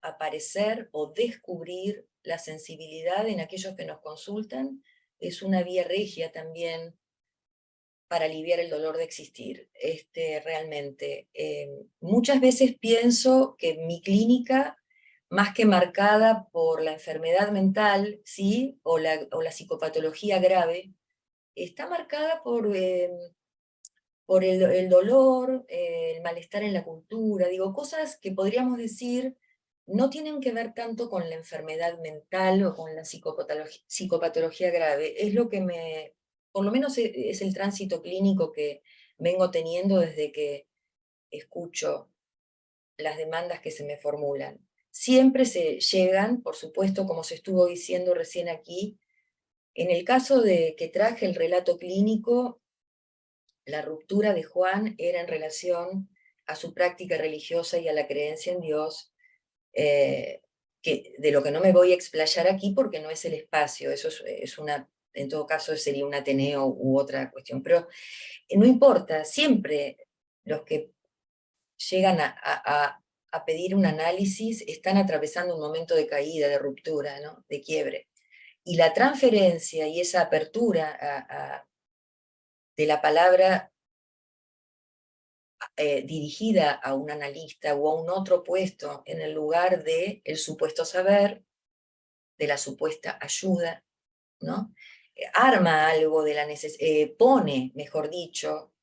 aparecer o descubrir la sensibilidad en aquellos que nos consultan es una vía regia también para aliviar el dolor de existir. Realmente, muchas veces pienso que mi clínica, más que marcada por la enfermedad mental, ¿sí? o la psicopatología grave, está marcada por el dolor, el malestar en la cultura, digo, cosas que podríamos decir no tienen que ver tanto con la enfermedad mental o con la psicopatología grave, es lo que por lo menos es el tránsito clínico que vengo teniendo desde que escucho las demandas que se me formulan. Siempre se llegan, por supuesto, como se estuvo diciendo recién aquí, en el caso de que traje el relato clínico, la ruptura de Juan era en relación a su práctica religiosa y a la creencia en Dios, de lo que no me voy a explayar aquí porque no es el espacio, eso en todo caso sería un Ateneo u otra cuestión, pero no importa, siempre los que llegan a pedir un análisis están atravesando un momento de caída, de ruptura, ¿no? De quiebre. Y la transferencia y esa apertura de la palabra dirigida a un analista o a un otro puesto en el lugar del supuesto saber, de la supuesta ayuda, ¿no? Arma algo de la necesidad, pone, mejor dicho,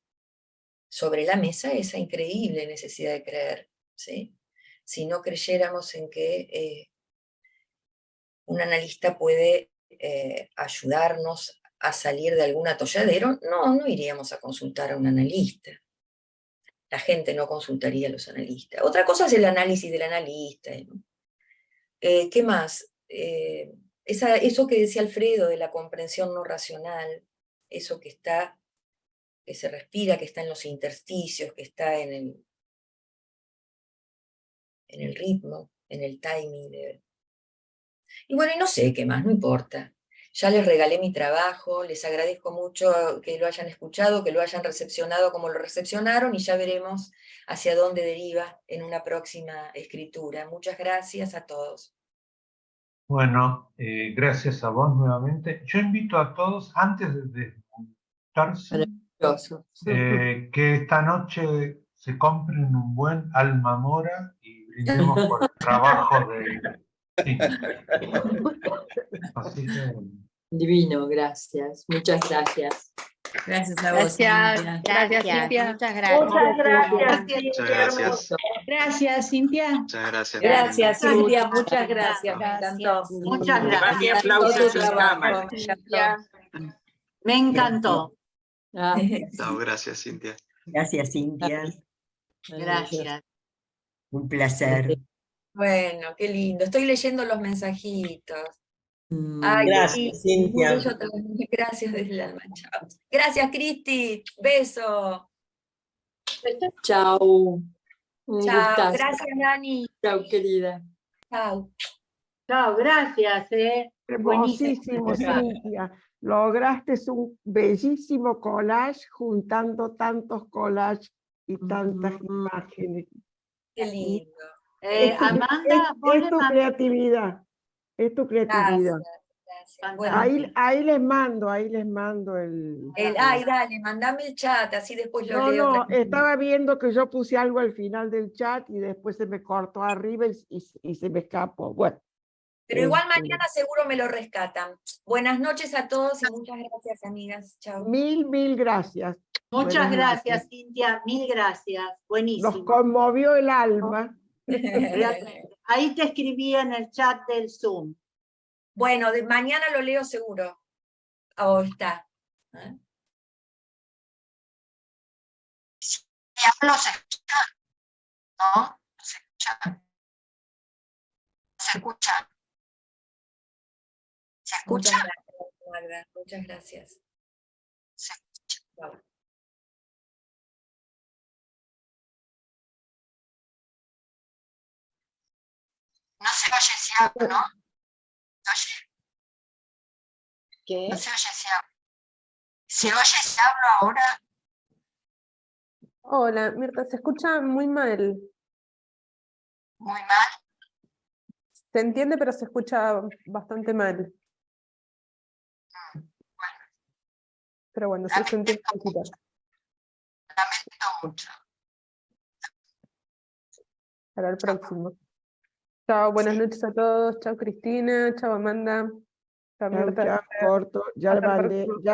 sobre la mesa esa increíble necesidad de creer, ¿sí? Si no creyéramos en que un analista puede ayudarnos a salir de algún atolladero, no iríamos a consultar a un analista. La gente no consultaría a los analistas. Otra cosa es el análisis del analista, ¿no? ¿Qué más? Eso que decía Alfredo de la comprensión no racional, eso que se respira, que está en los intersticios, que está en en el ritmo, en el timing. Y bueno, y no sé qué más, no importa. Ya les regalé mi trabajo, les agradezco mucho que lo hayan escuchado, que lo hayan recepcionado como lo recepcionaron, y ya veremos hacia dónde deriva en una próxima escritura. Muchas gracias a todos. Bueno, gracias a vos nuevamente. Yo invito a todos, antes de juntarse, que esta noche se compren un buen alma mora y brindemos por el trabajo de Cintia. Así que... Divino, gracias. Muchas gracias. Gracias a vos, Cintia. Gracias, Cintia. Muchas gracias. Muchas gracias. Muchas gracias. Gracias, Cintia. Muchas gracias. Gracias, Cintia, muchas gracias. Me encantó. Muchas gracias. Más aplausos Todo tu en trabajo, cámara. me encantó. Me encantó. No, gracias, Cintia. Gracias, Cintia. Gracias. Un placer. Bueno, qué lindo. Estoy leyendo los mensajitos. Ay, Gracias, Cintia. Gracias desde el alma. Chao. Gracias, Cristi. Beso. Chao. Un Chao. gustazo. Gracias, Nani. Chao, querida. Chao. Chao, gracias. Hermosísimo, Buenísimo. Cintia. Lograste un bellísimo collage juntando tantos collages y tantas imágenes. Qué lindo. Amanda, vos es le tu mandás- creatividad. Es tu creatividad. Gracias. Bueno, Ahí les mando el... ay, dale, mandame el chat, así después lo No, leo. no, estaba viendo que yo puse algo al final del chat y después se me cortó arriba y se me escapó. Bueno. Pero igual mañana seguro me lo rescatan. Buenas noches a todos y muchas gracias, amigas. Chao. Mil gracias. Muchas Buenas gracias, noches. Cintia. Mil gracias. Buenísimo. Nos conmovió el alma. Ahí te escribí en el chat del Zoom. Bueno, de mañana lo leo seguro. Oh, está. ¿Eh? No se escucha. No, se escucha. Se escucha. ¿Se escucha? Muchas gracias, Magda. Muchas gracias. Se escucha. Chao. No se oye si hablo, ¿no? ¿Se oye? ¿Qué? No se oye si hablo. ¿Se oye si hablo ahora? Hola, Mirta, se escucha muy mal. Muy mal. Se entiende, pero se escucha bastante mal. Pero bueno, sí se entiende un poquito. Lamento mucho. Para el próximo. Chao, buenas noches a todos. Chao, Cristina. Chao, Amanda. Chao, Mirta. Corto, ya Hasta el mandé, próximo ya